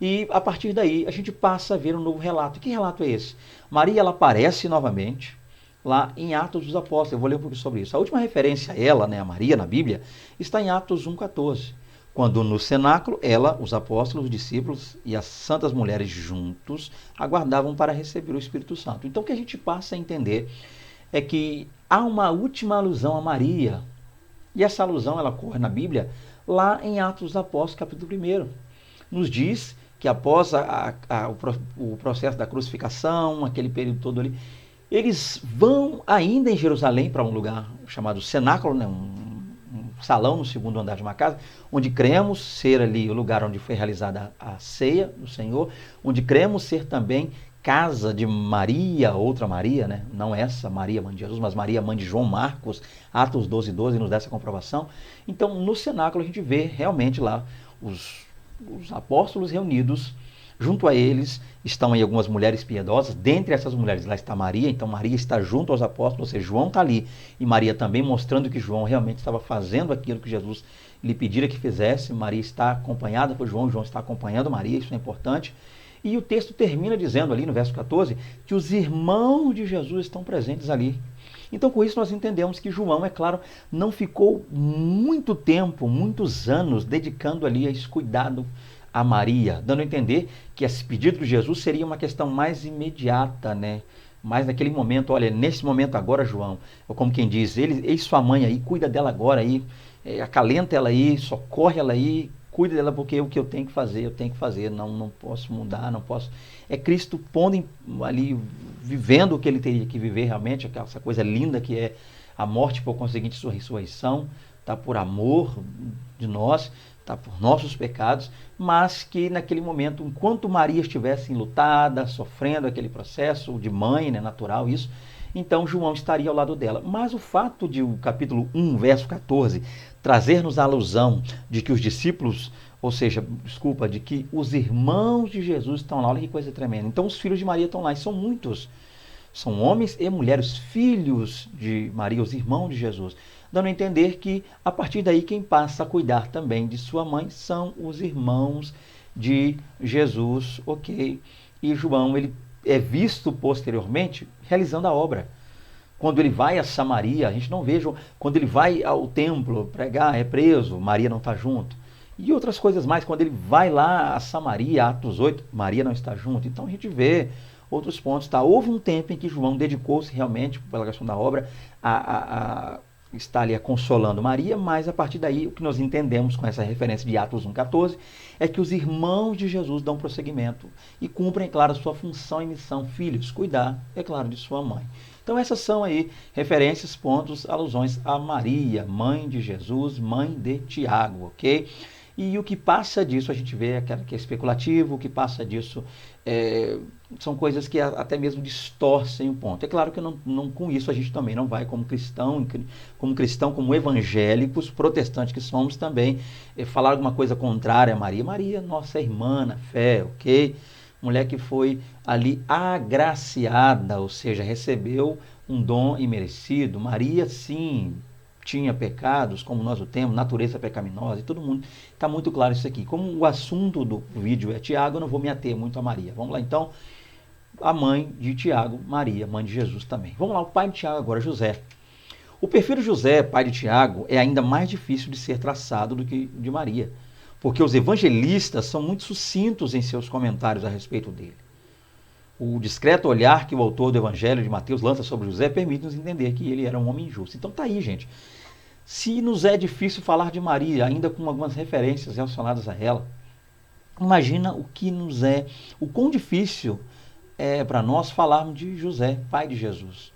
A: E a partir daí a gente passa a ver um novo relato. Que relato é esse? Maria, ela aparece novamente, lá em Atos dos Apóstolos. Eu vou ler um pouquinho sobre isso. A última referência a ela, né, a Maria, na Bíblia, está em Atos 1,14. Quando no cenáculo, ela, os apóstolos, os discípulos e as santas mulheres juntos aguardavam para receber o Espírito Santo. Então o que a gente passa a entender é que há uma última alusão a Maria. E essa alusão ela ocorre na Bíblia lá em Atos dos Apóstolos, capítulo 1. Nos diz que após o processo da crucificação, aquele período todo ali, eles vão ainda em Jerusalém para um lugar chamado cenáculo, né, um salão no segundo andar de uma casa, onde cremos ser ali o lugar onde foi realizada a ceia do Senhor, onde cremos ser também casa de Maria, outra Maria, né? Não essa Maria, mãe de Jesus, mas Maria, mãe de João Marcos, Atos 12:12 nos dá essa comprovação. Então, no cenáculo a gente vê realmente lá os apóstolos reunidos. Junto a eles estão aí algumas mulheres piedosas. Dentre essas mulheres lá está Maria. Então Maria está junto aos apóstolos, ou seja, João está ali. E Maria também mostrando que João realmente estava fazendo aquilo que Jesus lhe pedira que fizesse. Maria está acompanhada por João, João está acompanhando Maria, isso é importante. E o texto termina dizendo ali no verso 14 que os irmãos de Jesus estão presentes ali. Então, com isso, nós entendemos que João, é claro, não ficou muito tempo, muitos anos, dedicando ali a esse cuidado a Maria, dando a entender que esse pedido de Jesus seria uma questão mais imediata, né? Mas naquele momento, olha, nesse momento agora, João, ou como quem diz, eis sua mãe aí, cuida dela agora aí, acalenta ela aí, socorre ela aí, cuida dela porque o que eu tenho que fazer, não posso mudar, não posso. É Cristo pondo ali, vivendo o que ele teria que viver realmente, essa coisa linda que é a morte, por conseguinte, sua ressurreição, tá, por amor de nós, tá, por nossos pecados, mas que naquele momento, enquanto Maria estivesse enlutada, sofrendo aquele processo de mãe, né, natural isso, então João estaria ao lado dela. Mas o fato de o capítulo 1, verso 14, trazer-nos a alusão de que os discípulos, ou seja, de que os irmãos de Jesus estão lá, olha que coisa tremenda. Então os filhos de Maria estão lá, e são muitos. São homens e mulheres, filhos de Maria, os irmãos de Jesus, dando a entender que, a partir daí, quem passa a cuidar também de sua mãe são os irmãos de Jesus, ok? E João, ele é visto posteriormente realizando a obra. Quando ele vai a Samaria, a gente não vê, quando ele vai ao templo pregar, é preso, Maria não está junto. E outras coisas mais, quando ele vai lá a Samaria, Atos 8, Maria não está junto. Então a gente vê outros pontos. Tá? Houve um tempo em que João dedicou-se realmente, pela questão da obra, a estar ali consolando Maria, mas a partir daí o que nós entendemos com essa referência de Atos 1,14 é que os irmãos de Jesus dão prosseguimento e cumprem, é claro, sua função e missão, filhos, cuidar, é claro, de sua mãe. Então essas são aí referências, pontos, alusões a Maria, mãe de Jesus, mãe de Tiago, ok? E o que passa disso, a gente vê que é especulativo, o que passa disso são coisas que até mesmo distorcem o ponto. É claro que não, com isso a gente também não vai, como cristão, como evangélicos, protestantes que somos também, falar alguma coisa contrária a Maria. Maria, nossa irmã na fé, ok? Mulher que foi ali agraciada, ou seja, recebeu um dom imerecido. Maria, sim, tinha pecados, como nós o temos, natureza pecaminosa, e todo mundo, está muito claro isso aqui. Como o assunto do vídeo é Tiago, eu não vou me ater muito a Maria. Vamos lá, então, a mãe de Tiago, Maria, mãe de Jesus também. Vamos lá, o pai de Tiago agora, José. O perfil de José, pai de Tiago, é ainda mais difícil de ser traçado do que de Maria, porque os evangelistas são muito sucintos em seus comentários a respeito dele. O discreto olhar que o autor do Evangelho de Mateus lança sobre José permite nos entender que ele era um homem justo. Então tá aí, gente. Se nos é difícil falar de Maria, ainda com algumas referências relacionadas a ela, imagina o quão difícil é para nós falarmos de José, pai de Jesus.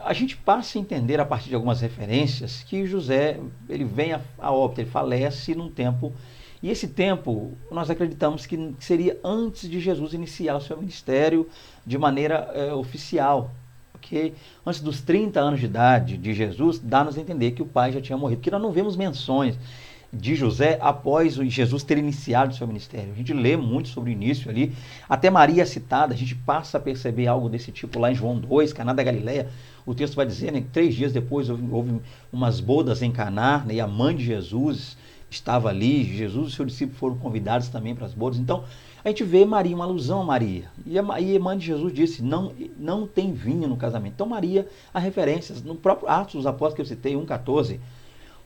A: A gente passa a entender, a partir de algumas referências, que José ele vem a óbito, ele falece num tempo. E esse tempo, nós acreditamos que seria antes de Jesus iniciar o seu ministério de maneira oficial. Okay? Antes dos 30 anos de idade de Jesus, dá-nos a entender que o pai já tinha morrido. Porque nós não vemos menções de José após Jesus ter iniciado o seu ministério. A gente lê muito sobre o início ali. Até Maria é citada, a gente passa a perceber algo desse tipo lá em João 2, Caná da Galileia. O texto vai dizer, né, que 3 dias depois houve umas bodas em Caná, né, e a mãe de Jesus estava ali, Jesus e seus discípulos foram convidados também para as bodas. Então, a gente vê Maria, uma alusão a Maria. E a irmã de Jesus disse, não tem vinho no casamento. Então Maria, há referências, no próprio Atos dos Apóstolos que eu citei, 1,14,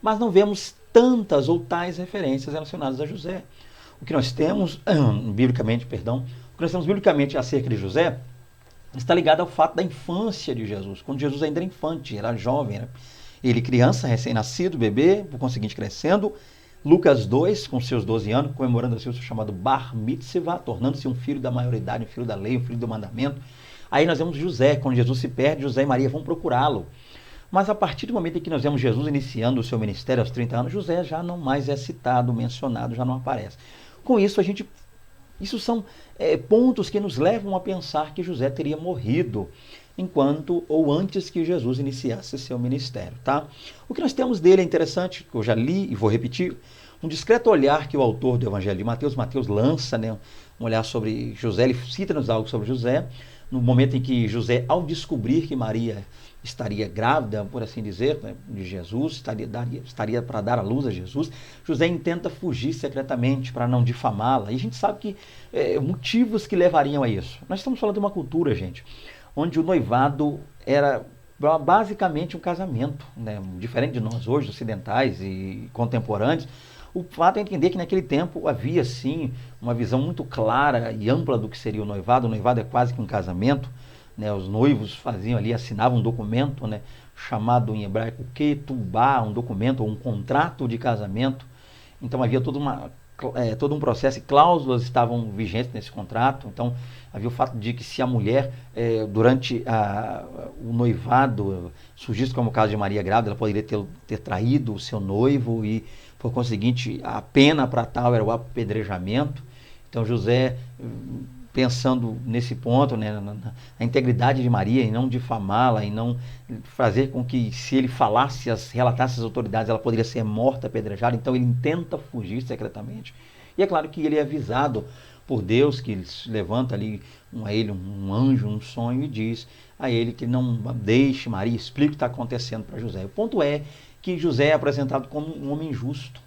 A: mas não vemos tantas ou tais referências relacionadas a José. O que nós temos, biblicamente acerca de José, está ligado ao fato da infância de Jesus, quando Jesus ainda era infante, era jovem, ele criança, recém-nascido, bebê, por conseguinte crescendo. Lucas 2, com seus 12 anos, comemorando assim o seu chamado Bar Mitzvah, tornando-se um filho da maioridade, um filho da lei, um filho do mandamento. Aí nós vemos José, quando Jesus se perde, José e Maria vão procurá-lo. Mas a partir do momento em que nós vemos Jesus iniciando o seu ministério aos 30 anos, José já não mais é citado, mencionado, já não aparece. Com isso, isso são pontos que nos levam a pensar que José teria morrido enquanto ou antes que Jesus iniciasse seu ministério, tá? O que nós temos dele é interessante, que eu já li e vou repetir, um discreto olhar que o autor do Evangelho de Mateus lança, né, um olhar sobre José, ele cita-nos algo sobre José, no momento em que José, ao descobrir que Maria estaria grávida, por assim dizer, né, de Jesus, estaria para dar à luz a Jesus, José intenta fugir secretamente para não difamá-la. E a gente sabe que motivos que levariam a isso. Nós estamos falando de uma cultura, gente, onde o noivado era basicamente um casamento, né? Diferente de nós hoje, ocidentais e contemporâneos. O fato é entender que naquele tempo havia, sim, uma visão muito clara e ampla do que seria o noivado. O noivado é quase que um casamento, né? Os noivos faziam ali, assinavam um documento, né? Chamado em hebraico ketubá, um documento ou um contrato de casamento. Então havia todo um processo e cláusulas estavam vigentes nesse contrato. Então havia o fato de que se a mulher, durante o noivado, surgisse como o caso de Maria grávida, ela poderia ter traído o seu noivo e, por conseguinte, a pena para tal era o apedrejamento. Então José, pensando nesse ponto, né, na integridade de Maria, em não difamá-la, em não fazer com que, se ele relatasse às autoridades, ela poderia ser morta, apedrejada. Então ele tenta fugir secretamente. E é claro que ele é avisado por Deus, que ele levanta ali a ele um anjo, um sonho, e diz a ele que não deixe Maria, explique o que está acontecendo para José. O ponto é que José é apresentado como um homem justo.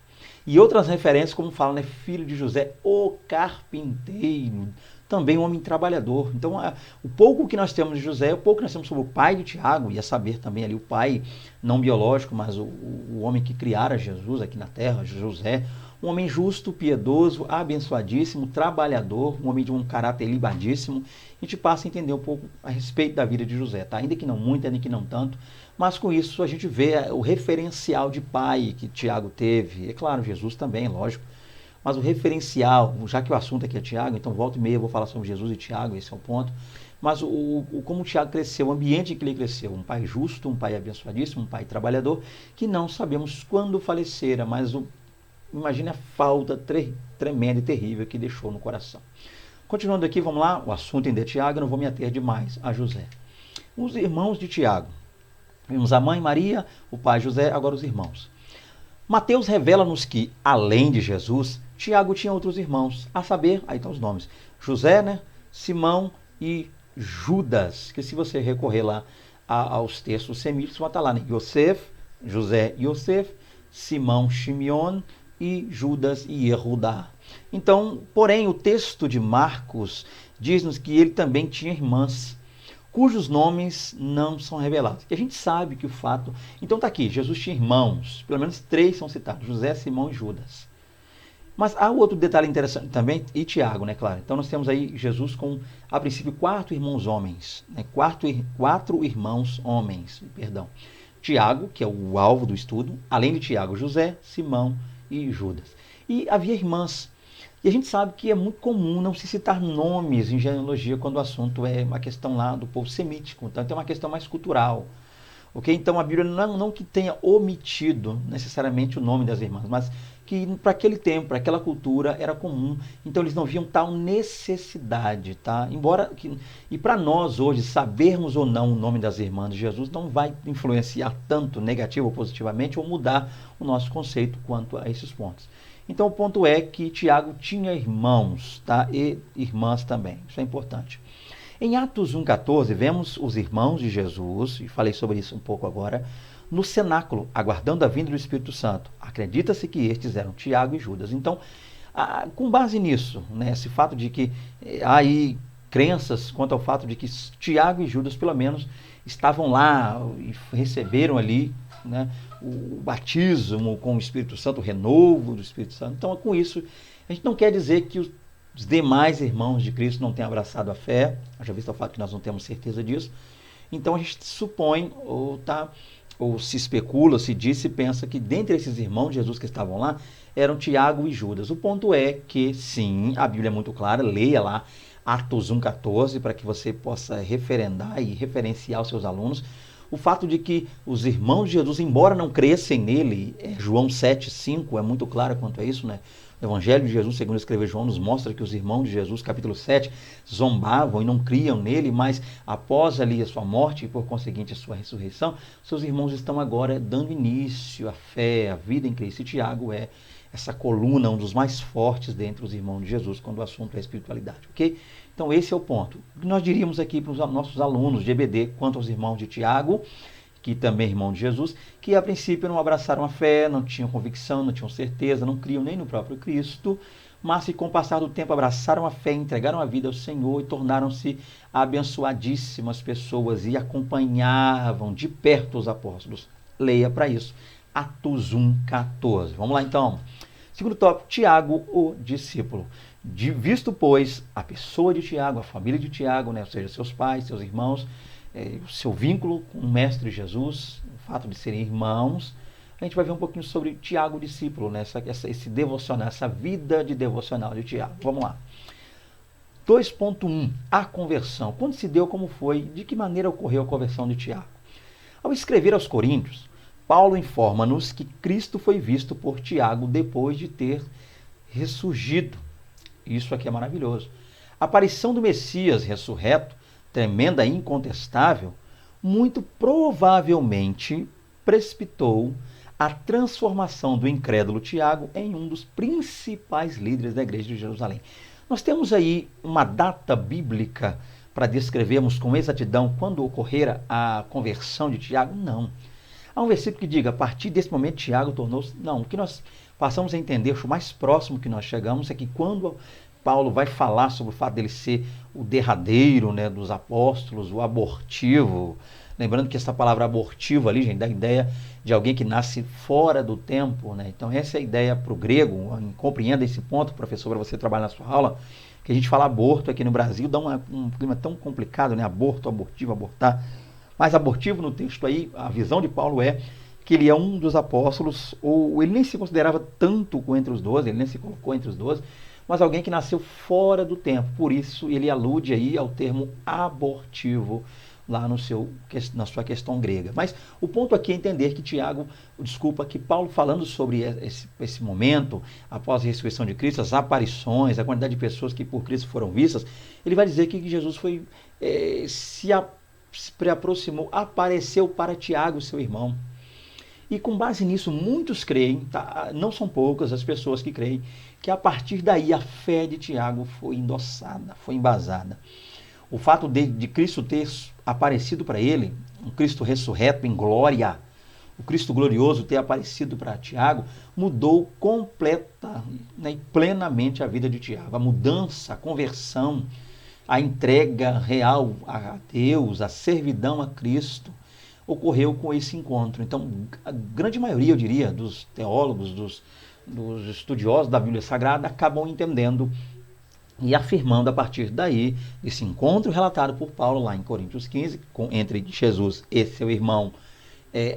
A: E outras referências, como fala, né, filho de José, o carpinteiro, também um homem trabalhador. Então, o pouco que nós temos de José, o pouco que nós temos sobre o pai de Tiago, e a saber também ali o pai não biológico, mas o homem que criara Jesus aqui na terra, José, um homem justo, piedoso, abençoadíssimo, trabalhador, um homem de um caráter ilibadíssimo. A gente passa a entender um pouco a respeito da vida de José, tá? Ainda que não muito, ainda que não tanto, mas com isso a gente vê o referencial de pai que Tiago teve. É claro, Jesus também, lógico. Mas o referencial, já que o assunto aqui é Tiago, então volta e meia eu vou falar sobre Jesus e Tiago, esse é o ponto. Mas como o Tiago cresceu, o ambiente em que ele cresceu, um pai justo, um pai abençoadíssimo, um pai trabalhador, que não sabemos quando falecera, mas imagine a falta tremenda e terrível que deixou no coração. Continuando aqui, vamos lá, o assunto ainda é Tiago, eu não vou me ater demais a José. Os irmãos de Tiago. Vimos a mãe Maria, o pai José, agora os irmãos. Mateus revela-nos que, além de Jesus, Tiago tinha outros irmãos, a saber, aí estão os nomes, José, né, Simão e Judas, que se você recorrer lá aos textos semíticos, vai estar lá, né, José Yosef, Simão Shimeon e Judas e Yehudá. Então, porém, o texto de Marcos diz-nos que ele também tinha irmãs, cujos nomes não são revelados. E a gente sabe que o fato... Então está aqui, Jesus tinha irmãos, pelo menos 3 são citados, José, Simão e Judas. Mas há outro detalhe interessante também, e Tiago, né, claro. Então nós temos aí Jesus com, a princípio, 4 irmãos homens, né, 4 irmãos homens, perdão. Tiago, que é o alvo do estudo, além de Tiago, José, Simão e Judas. E havia irmãs. E a gente sabe que é muito comum não se citar nomes em genealogia quando o assunto é uma questão lá do povo semítico. Então, é uma questão mais cultural. Okay? Então, a Bíblia não que tenha omitido necessariamente o nome das irmãs, mas que para aquele tempo, para aquela cultura, era comum. Então, eles não viam tal necessidade. Tá? E para nós hoje, sabermos ou não o nome das irmãs de Jesus não vai influenciar tanto, negativo ou positivamente, ou mudar o nosso conceito quanto a esses pontos. Então, o ponto é que Tiago tinha irmãos, tá? E irmãs também. Isso é importante. Em Atos 1,14, vemos os irmãos de Jesus, e falei sobre isso um pouco agora, no cenáculo, aguardando a vinda do Espírito Santo. Acredita-se que estes eram Tiago e Judas. Então, Com base nisso, né, esse fato de que há aí crenças quanto ao fato de que Tiago e Judas, pelo menos, estavam lá e receberam ali, né, o batismo com o Espírito Santo, o renovo do Espírito Santo. Então, com isso, a gente não quer dizer que os demais irmãos de Cristo não tenham abraçado a fé, já visto o fato que nós não temos certeza disso. Então, a gente supõe, ou se especula, se diz, se pensa que dentre esses irmãos de Jesus que estavam lá, eram Tiago e Judas. O ponto é que, sim, a Bíblia é muito clara, leia lá Atos 1,14, para que você possa referendar e referenciar aos seus alunos o fato de que os irmãos de Jesus, embora não crescem nele, João 7,5 é muito claro quanto a isso, né? O Evangelho de Jesus, segundo escreveu João, nos mostra que os irmãos de Jesus, capítulo 7, zombavam e não criam nele, mas após ali a sua morte e por conseguinte a sua ressurreição, seus irmãos estão agora dando início à fé, à vida em Cristo. E Tiago é essa coluna, um dos mais fortes dentre os irmãos de Jesus, quando o assunto é espiritualidade, ok? Então esse é o ponto. O que nós diríamos aqui para os nossos alunos de EBD, quanto aos irmãos de Tiago, que também é irmão de Jesus, que a princípio não abraçaram a fé, não tinham convicção, não tinham certeza, não criam nem no próprio Cristo, mas que com o passar do tempo abraçaram a fé, entregaram a vida ao Senhor e tornaram-se abençoadíssimas pessoas e acompanhavam de perto os apóstolos. Leia para isso. Atos 1,14. Vamos lá então. Segundo tópico, Tiago, o discípulo. Visto, pois, a pessoa de Tiago, a família de Tiago, né, ou seja, seus pais, seus irmãos, o seu vínculo com o Mestre Jesus, o fato de serem irmãos, a gente vai ver um pouquinho sobre Tiago, o discípulo, né, esse devocional, essa vida de devocional de Tiago. Vamos lá. 2.1. A conversão. Quando se deu, como foi, de que maneira ocorreu a conversão de Tiago? Ao escrever aos Coríntios, Paulo informa-nos que Cristo foi visto por Tiago depois de ter ressurgido. Isso aqui é maravilhoso. A aparição do Messias ressurreto, tremenda e incontestável, muito provavelmente precipitou a transformação do incrédulo Tiago em um dos principais líderes da igreja de Jerusalém. Nós temos aí uma data bíblica para descrevermos com exatidão quando ocorrera a conversão de Tiago? Não. Há um versículo que diga, a partir desse momento Tiago tornou-se... Não, o que nós passamos a entender, o mais próximo que nós chegamos é que quando Paulo vai falar sobre o fato dele ser o derradeiro, né, dos apóstolos, o abortivo, lembrando que essa palavra abortivo ali, gente, dá a ideia de alguém que nasce fora do tempo, né? Então essa é a ideia para o grego, compreenda esse ponto, professor, para você trabalhar na sua aula, que a gente fala aborto aqui no Brasil, dá um clima tão complicado, né? Aborto, abortivo, abortar. Mas abortivo no texto aí, a visão de Paulo é que ele é um dos apóstolos, ou ele nem se considerava tanto entre os 12, ele nem se colocou entre os 12, mas alguém que nasceu fora do tempo. Por isso ele alude aí ao termo abortivo lá na sua questão grega. Mas o ponto aqui é entender que que Paulo falando sobre esse momento, após a ressurreição de Cristo, as aparições, a quantidade de pessoas que por Cristo foram vistas, ele vai dizer que Jesus se aproximou, apareceu para Tiago, seu irmão. E com base nisso, muitos creem, tá? Não são poucas as pessoas que creem, que a partir daí a fé de Tiago foi endossada, foi embasada. O fato de Cristo ter aparecido para ele, um Cristo ressurreto em glória, o Cristo glorioso ter aparecido para Tiago, mudou completa, né, e plenamente a vida de Tiago. A mudança, a conversão, a entrega real a Deus, a servidão a Cristo, ocorreu com esse encontro. Então, a grande maioria, eu diria, dos teólogos, dos estudiosos da Bíblia Sagrada, acabam entendendo e afirmando a partir daí, esse encontro relatado por Paulo lá em Coríntios 15, entre Jesus e seu irmão,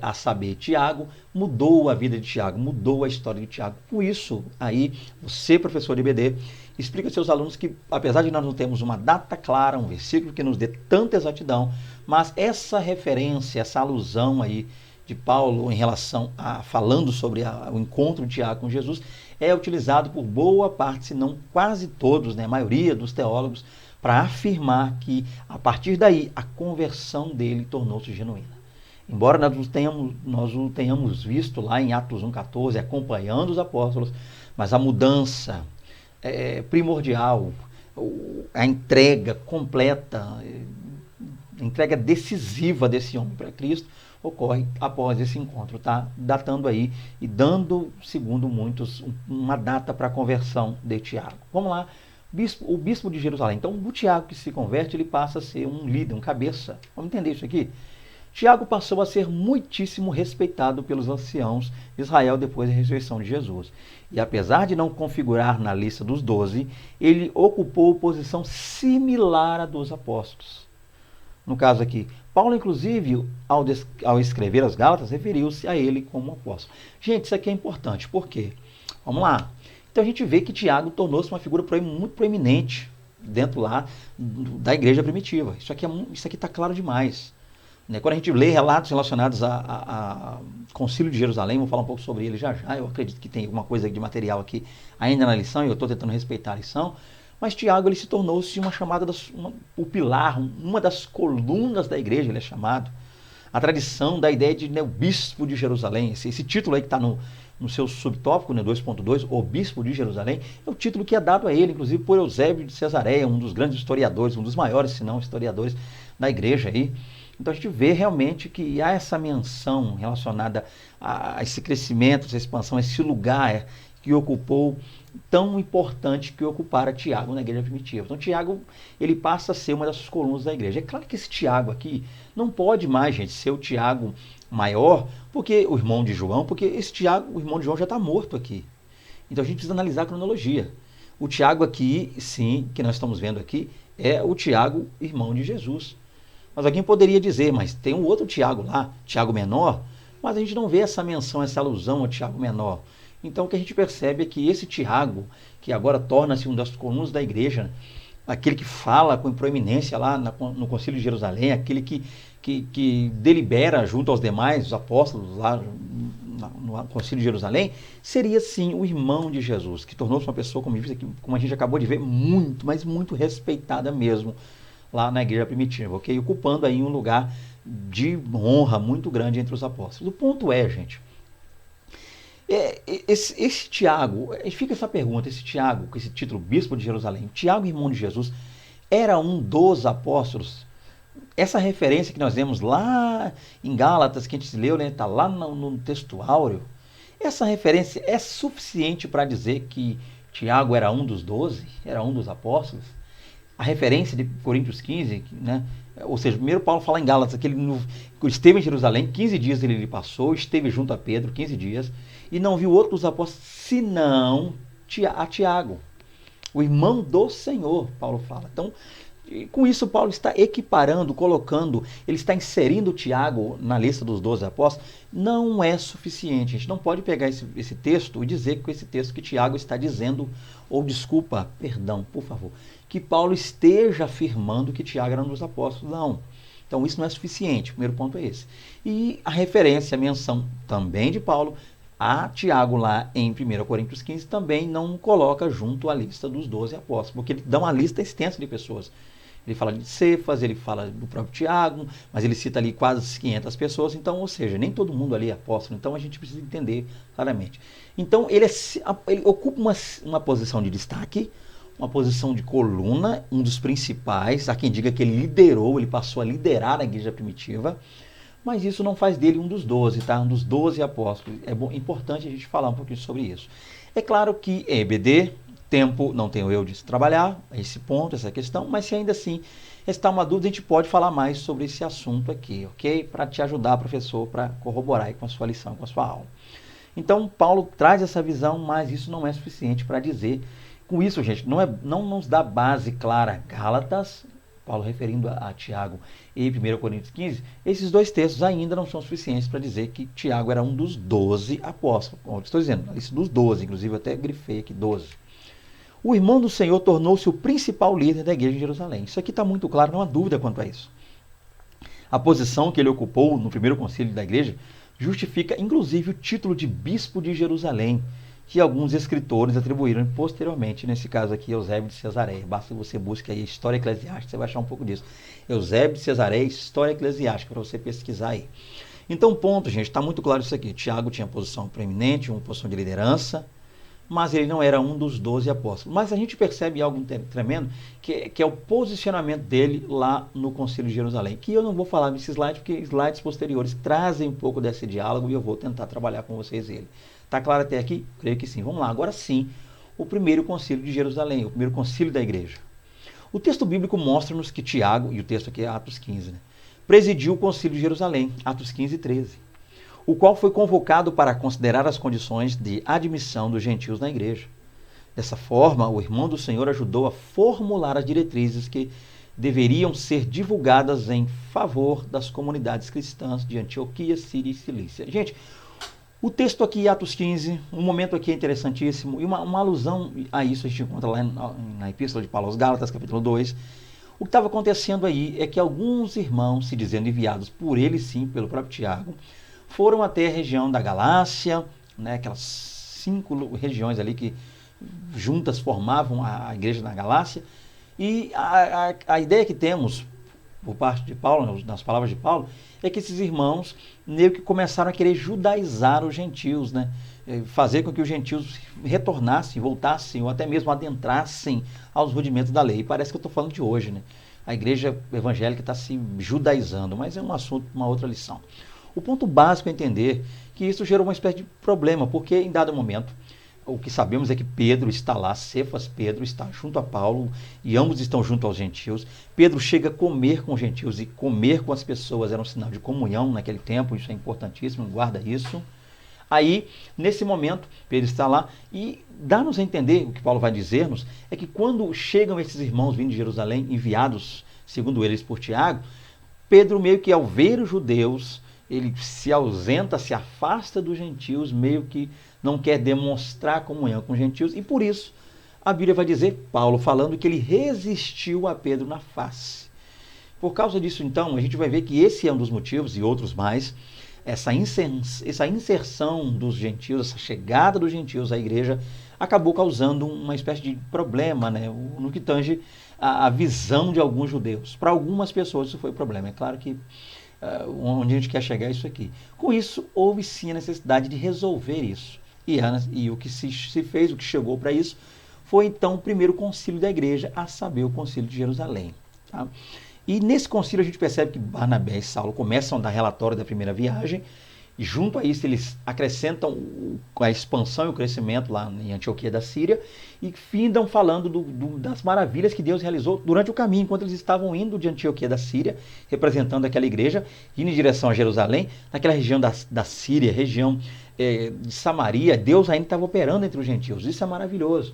A: a saber, Tiago, mudou a vida de Tiago, mudou a história de Tiago. Com isso, aí, você, professor de EBD, explica aos seus alunos que, apesar de nós não termos uma data clara, um versículo que nos dê tanta exatidão, mas essa referência, essa alusão aí de Paulo em relação a falando sobre o encontro de Tiago com Jesus, é utilizado por boa parte, se não quase todos, né, a maioria dos teólogos, para afirmar que, a partir daí, a conversão dele tornou-se genuína. Embora nós o tenhamos visto lá em Atos 1,14, acompanhando os apóstolos, mas a mudança primordial, a entrega completa, a entrega decisiva desse homem para Cristo, ocorre após esse encontro, tá? Datando aí e dando, segundo muitos, uma data para a conversão de Tiago. Vamos lá, o bispo de Jerusalém. Então, o Tiago que se converte, ele passa a ser um líder, um cabeça. Vamos entender isso aqui? Tiago passou a ser muitíssimo respeitado pelos anciãos de Israel depois da ressurreição de Jesus. E apesar de não configurar na lista dos 12, ele ocupou posição similar à dos apóstolos. No caso aqui, Paulo, inclusive, ao escrever as Gálatas, referiu-se a ele como apóstolo. Gente, isso aqui é importante. Por quê? Vamos lá. Então a gente vê que Tiago tornou-se uma figura muito proeminente dentro lá da igreja primitiva. Isso aqui está claro demais. Quando a gente lê relatos relacionados a Concílio de Jerusalém, vou falar um pouco sobre ele já já, eu acredito que tem alguma coisa de material aqui ainda na lição, e eu estou tentando respeitar a lição, mas Tiago, ele se tornou-se o pilar, uma das colunas da igreja, ele é chamado. A tradição da ideia de o bispo de Jerusalém, esse título aí que está no seu subtópico, 2.2, o bispo de Jerusalém, é o título que é dado a ele, inclusive por Eusébio de Cesareia, um dos grandes historiadores, um dos maiores, se não historiadores da igreja aí. Então a gente vê realmente que há essa menção relacionada a esse crescimento, essa expansão, esse lugar que ocupou, tão importante que ocupara Tiago na igreja primitiva. Então Tiago, ele passa a ser uma das colunas da igreja. É claro que esse Tiago aqui não pode mais, gente, ser o Tiago maior, porque o irmão de João, porque esse Tiago, o irmão de João, já está morto aqui. Então a gente precisa analisar a cronologia. O Tiago aqui, sim, que nós estamos vendo aqui, é o Tiago, irmão de Jesus. Mas alguém poderia dizer, mas tem um outro Tiago lá, Tiago menor, mas a gente não vê essa menção, essa alusão ao Tiago menor. Então o que a gente percebe é que esse Tiago, que agora torna-se um das colunas da igreja, aquele que fala com proeminência lá no Concílio de Jerusalém, aquele que delibera junto aos demais, os apóstolos lá no Concílio de Jerusalém, seria sim o irmão de Jesus, que tornou-se uma pessoa, como a gente acabou de ver, muito, mas muito respeitada mesmo lá na igreja primitiva, ok? Ocupando aí um lugar de honra muito grande entre os apóstolos. O ponto é, gente, esse Tiago, fica essa pergunta, esse Tiago, com esse título, bispo de Jerusalém, Tiago, irmão de Jesus, era um dos apóstolos? Essa referência que nós vemos lá em Gálatas, que a gente leu, né, está lá no texto áureo, essa referência é suficiente para dizer que Tiago era um dos 12, era um dos apóstolos? A referência de Coríntios 15, né? Ou seja, primeiro Paulo fala em Gálatas que ele esteve em Jerusalém, 15 dias ele passou, esteve junto a Pedro, 15 dias, e não viu outro dos apóstolos, senão a Tiago, o irmão do Senhor, Paulo fala. Então, com isso, Paulo está equiparando, colocando, ele está inserindo Tiago na lista dos 12 apóstolos. Não é suficiente. A gente não pode pegar esse texto e dizer que com esse texto que Tiago está dizendo, ou perdão, por favor, que Paulo esteja afirmando que Tiago era um dos apóstolos. Não. Então isso não é suficiente. O primeiro ponto é esse. E a referência, a menção também de Paulo a Tiago lá em 1 Coríntios 15 também não coloca junto à lista dos 12 apóstolos, porque ele dá uma lista extensa de pessoas. Ele fala de Cefas, ele fala do próprio Tiago, mas ele cita ali quase 500 pessoas, então, ou seja, nem todo mundo ali é apóstolo, então a gente precisa entender claramente. Então, ele ocupa uma posição de destaque, uma posição de coluna, um dos principais, há quem diga que ele liderou, ele passou a liderar a igreja primitiva, mas isso não faz dele um dos 12, tá? Um dos 12 apóstolos. É importante a gente falar um pouquinho sobre isso. É claro que EBD, tempo, não tenho eu de trabalhar esse ponto, essa questão, mas se ainda assim está uma dúvida, a gente pode falar mais sobre esse assunto aqui, ok? Para te ajudar, professor, para corroborar aí com a sua lição, com a sua aula. Então, Paulo traz essa visão, mas isso não é suficiente para dizer. Com isso, gente, não nos dá base clara. Gálatas, Paulo referindo a Tiago, e 1 Coríntios 15, esses dois textos ainda não são suficientes para dizer que Tiago era um dos 12 apóstolos. Como eu estou dizendo, isso dos 12, inclusive eu até grifei aqui 12. O irmão do Senhor tornou-se o principal líder da igreja de Jerusalém. Isso aqui está muito claro, não há dúvida quanto a isso. A posição que ele ocupou no primeiro concílio da igreja justifica, inclusive, o título de bispo de Jerusalém, que alguns escritores atribuíram posteriormente, nesse caso aqui, Eusébio de Cesareia. Basta que você busque aí História Eclesiástica, você vai achar um pouco disso. Eusébio de Cesareia, História Eclesiástica, para você pesquisar aí. Então, ponto, gente, está muito claro isso aqui. Tiago tinha posição preeminente, uma posição de liderança, mas ele não era um dos 12 apóstolos. Mas a gente percebe algo tremendo, que é o posicionamento dele lá no Concílio de Jerusalém, que eu não vou falar nesse slide, porque slides posteriores trazem um pouco desse diálogo e eu vou tentar trabalhar com vocês ele. Está claro até aqui? Creio que sim. Vamos lá, agora sim, o primeiro Concílio de Jerusalém, o primeiro concílio da igreja. O texto bíblico mostra-nos que Tiago, e o texto aqui é Atos 15, né, presidiu o Concílio de Jerusalém, Atos 15 e 13. O qual foi convocado para considerar as condições de admissão dos gentios na igreja. Dessa forma, o irmão do Senhor ajudou a formular as diretrizes que deveriam ser divulgadas em favor das comunidades cristãs de Antioquia, Síria e Cilícia. Gente, o texto aqui, Atos 15, um momento aqui interessantíssimo, e uma alusão a isso a gente encontra lá na Epístola de Paulo aos Gálatas, capítulo 2. O que estava acontecendo aí é que alguns irmãos, se dizendo enviados por ele sim, pelo próprio Tiago, foram até a região da Galácia, né, aquelas 5 regiões ali que juntas formavam a igreja na Galácia, e a ideia que temos por parte de Paulo, nas palavras de Paulo, é que esses irmãos meio que começaram a querer judaizar os gentios, né, fazer com que os gentios retornassem, voltassem ou até mesmo adentrassem aos rudimentos da lei. E parece que eu estou falando de hoje, né? A igreja evangélica está se judaizando, mas é um assunto, uma outra lição. O ponto básico é entender que isso gerou uma espécie de problema, porque em dado momento, o que sabemos é que Pedro está lá, Cefas Pedro está junto a Paulo, e ambos estão junto aos gentios. Pedro chega a comer com os gentios, e comer com as pessoas era um sinal de comunhão naquele tempo, isso é importantíssimo, guarda isso. Aí, nesse momento, Pedro está lá, e dá-nos a entender, o que Paulo vai dizer-nos, é que quando chegam esses irmãos vindo de Jerusalém, enviados, segundo eles, por Tiago, Pedro meio que ao ver os judeus, ele se ausenta, se afasta dos gentios, meio que não quer demonstrar comunhão com os gentios, e por isso a Bíblia vai dizer, Paulo falando, que ele resistiu a Pedro na face. Por causa disso, então, a gente vai ver que esse é um dos motivos, e outros mais, essa inserção dos gentios, essa chegada dos gentios à igreja, acabou causando uma espécie de problema, né, no que tange a visão de alguns judeus. Para algumas pessoas isso foi problema. É claro que onde a gente quer chegar é isso aqui. Com isso, houve sim a necessidade de resolver isso. E o que se fez, o que chegou para isso, foi então o primeiro concílio da igreja, a saber, o concílio de Jerusalém. Tá? E nesse concílio a gente percebe que Barnabé e Saulo começam a dar relatório da primeira viagem, e junto a isso eles acrescentam a expansão e o crescimento lá em Antioquia da Síria, e findam falando das maravilhas que Deus realizou durante o caminho, enquanto eles estavam indo de Antioquia da Síria, representando aquela igreja, indo em direção a Jerusalém, naquela região da Síria, região de Samaria, Deus ainda estava operando entre os gentios. Isso é maravilhoso.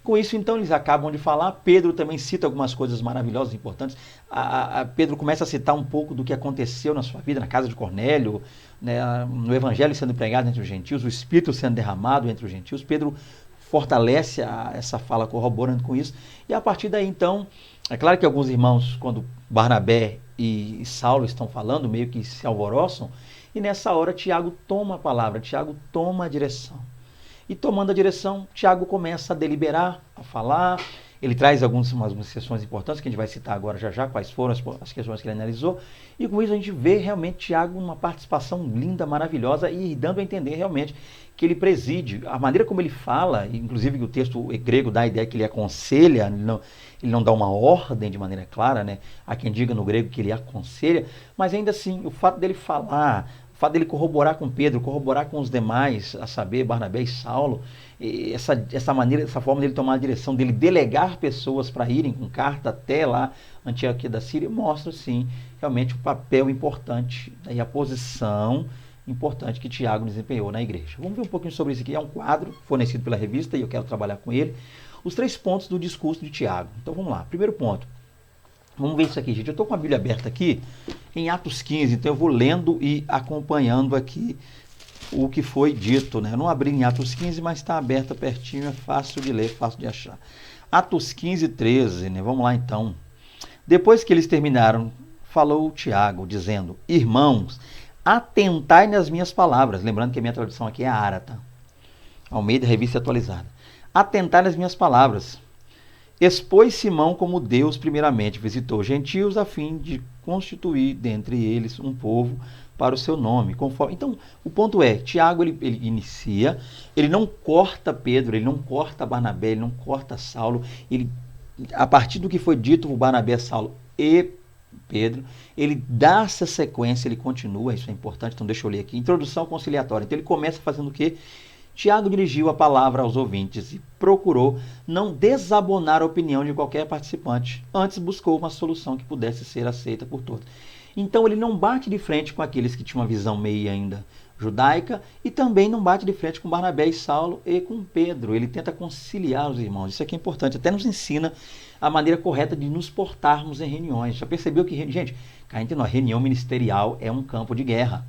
A: Com isso, então, eles acabam de falar. Pedro também cita algumas coisas maravilhosas e importantes. Pedro começa a citar um pouco do que aconteceu na sua vida, na casa de Cornélio, né, no evangelho sendo pregado entre os gentios, o Espírito sendo derramado entre os gentios. Pedro fortalece essa fala, corroborando com isso. E a partir daí, então, é claro que alguns irmãos, quando Barnabé e Saulo estão falando, meio que se alvoroçam, e nessa hora Tiago toma a palavra, Tiago toma a direção. E tomando a direção, Tiago começa a deliberar, a falar. Ele traz algumas questões importantes que a gente vai citar agora já, quais foram as questões que ele analisou. E com isso a gente vê realmente Tiago uma participação linda, maravilhosa, e dando a entender realmente que ele preside. A maneira como ele fala, inclusive o texto grego dá a ideia que ele aconselha, ele não dá uma ordem de maneira clara, né? Há quem diga no grego que ele aconselha, mas ainda assim, o fato dele falar, o fato dele corroborar com Pedro, corroborar com os demais, a saber, Barnabé e Saulo, essa maneira, essa forma dele tomar a direção, dele delegar pessoas para irem com carta até lá, Antioquia da Síria, mostra, sim, realmente o papel importante e a posição importante que Tiago desempenhou na igreja. Vamos ver um pouquinho sobre isso aqui. É um quadro fornecido pela revista e eu quero trabalhar com ele. Os 3 pontos do discurso de Tiago. Então vamos lá. Primeiro ponto. Vamos ver isso aqui, gente. Eu estou com a Bíblia aberta aqui em Atos 15, então eu vou lendo e acompanhando aqui o que foi dito, né? Eu não abri em Atos 15, mas está aberta pertinho, é fácil de ler, fácil de achar. Atos 15, 13, né? Vamos lá então. Depois que eles terminaram, falou Tiago, dizendo: Irmãos, atentai nas minhas palavras. Lembrando que a minha tradução aqui é a Arata, Almeida, Revista Atualizada. Atentai nas minhas palavras. expôs Simão como Deus primeiramente visitou gentios a fim de constituir dentre eles um povo para o seu nome. Conforme... Então, o ponto é, Tiago ele inicia, ele não corta Pedro, ele não corta Barnabé, ele não corta Saulo, ele, a partir do que foi dito por Barnabé, Saulo e Pedro, ele dá essa sequência, ele continua, isso é importante, então deixa eu ler aqui, introdução conciliatória. Então ele começa fazendo o quê? Tiago dirigiu a palavra aos ouvintes e procurou não desabonar a opinião de qualquer participante. Antes buscou uma solução que pudesse ser aceita por todos. Então ele não bate de frente com aqueles que tinham uma visão meio ainda judaica e também não bate de frente com Barnabé e Saulo e com Pedro. Ele tenta conciliar os irmãos. Isso aqui é importante. Até nos ensina a maneira correta de nos portarmos em reuniões. Já percebeu que, gente, cá entre nós, reunião ministerial é um campo de guerra.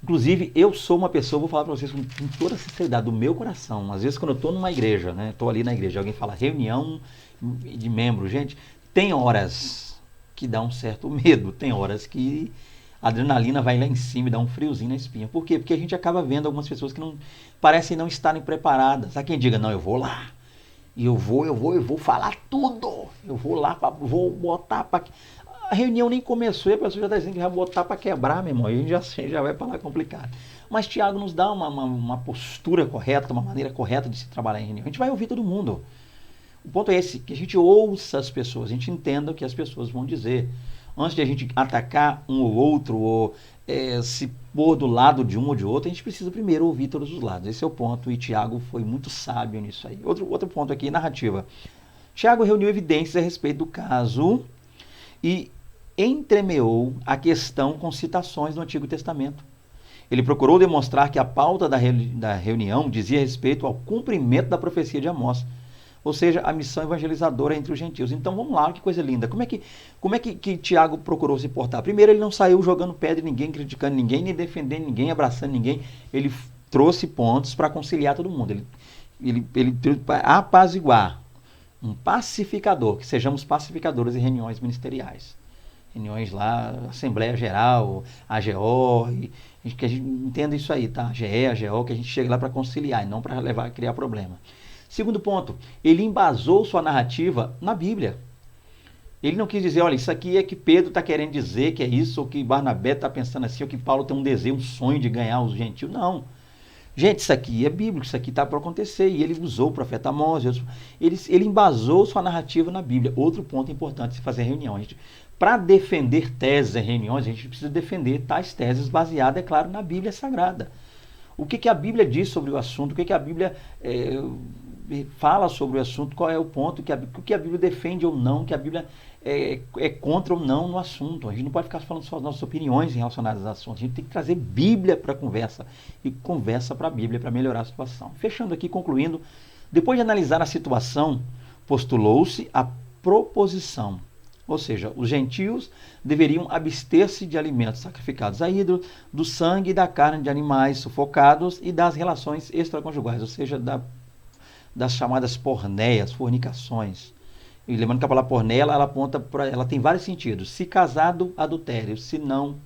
A: Inclusive, eu sou uma pessoa, vou falar para vocês com toda a sinceridade do meu coração. Às vezes, quando eu estou numa igreja, né, estou ali na igreja, alguém fala reunião de membros, gente, tem horas que dá um certo medo, tem horas que a adrenalina vai lá em cima e dá um friozinho na espinha. Por quê? Porque a gente acaba vendo algumas pessoas que não parecem não estarem preparadas. Há quem diga, não, eu vou lá, e eu vou falar tudo, eu vou lá, vou botar para... A reunião nem começou e a pessoa já está dizendo que vai botar para quebrar, meu irmão. E a gente já vai para lá complicado. Mas Tiago nos dá uma postura correta, uma maneira correta de se trabalhar em reunião. A gente vai ouvir todo mundo. O ponto é esse, que a gente ouça as pessoas, a gente entenda o que as pessoas vão dizer. Antes de a gente atacar um ou outro, ou se pôr do lado de um ou de outro, a gente precisa primeiro ouvir todos os lados. Esse é o ponto, e Tiago foi muito sábio nisso aí. Outro ponto aqui, narrativa. Tiago reuniu evidências a respeito do caso e entremeou a questão com citações do Antigo Testamento. Ele procurou demonstrar que a pauta da reunião dizia respeito ao cumprimento da profecia de Amós, ou seja, a missão evangelizadora entre os gentios. Então vamos lá, que coisa linda. Como é que Tiago procurou se portar? Primeiro, ele não saiu jogando pedra em ninguém, criticando ninguém, nem defendendo ninguém, abraçando ninguém. Ele trouxe pontos para conciliar todo mundo. Ele para apaziguar, um pacificador, que sejamos pacificadores em reuniões ministeriais. Reuniões lá, Assembleia Geral, AGO, que a gente entenda isso aí, tá? AGE, AGO, que a gente chega lá para conciliar e não para criar problema. Segundo ponto, ele embasou sua narrativa na Bíblia. Ele não quis dizer, olha, isso aqui é que Pedro está querendo dizer que é isso, ou que Barnabé está pensando assim, ou que Paulo tem um desejo, um sonho de ganhar os gentios. Não. Gente, isso aqui é bíblico, isso aqui está para acontecer. E ele usou o profeta Amós. Ele embasou sua narrativa na Bíblia. Outro ponto importante de se fazer reunião. Para defender teses em reuniões, a gente precisa defender tais teses baseadas, é claro, na Bíblia Sagrada. O que a Bíblia diz sobre o assunto, o que a Bíblia fala sobre o assunto, qual é o ponto, o que a Bíblia defende ou não, que a Bíblia é contra ou não no assunto. A gente não pode ficar falando só as nossas opiniões relacionadas ao assunto. A gente tem que trazer Bíblia para a conversa e conversa para a Bíblia para melhorar a situação. Fechando aqui, concluindo, depois de analisar a situação, postulou-se a proposição. Ou seja, os gentios deveriam abster-se de alimentos sacrificados a ídolos, do sangue e da carne de animais sufocados e das relações extraconjugais, ou seja, das chamadas porneias, fornicações. E lembrando que a palavra porneia, ela aponta para, ela tem vários sentidos. Se casado, adultério, se não,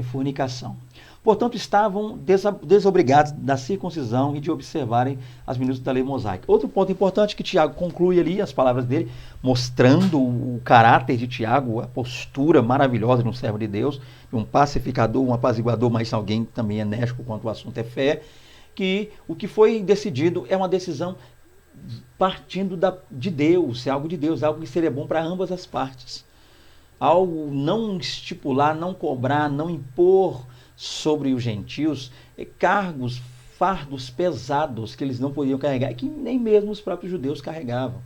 A: fornicação. Portanto, estavam desobrigados da circuncisão e de observarem as minutas da lei mosaica. Outro ponto importante que Tiago conclui ali, as palavras dele, mostrando o caráter de Tiago, a postura maravilhosa de um servo de Deus, um pacificador, um apaziguador, mas alguém também enérgico quanto o assunto é fé, que o que foi decidido é uma decisão partindo de Deus, é algo de Deus, algo que seria bom para ambas as partes. Algo não estipular, não cobrar, não impor sobre os gentios cargos, fardos pesados que eles não podiam carregar, que nem mesmo os próprios judeus carregavam.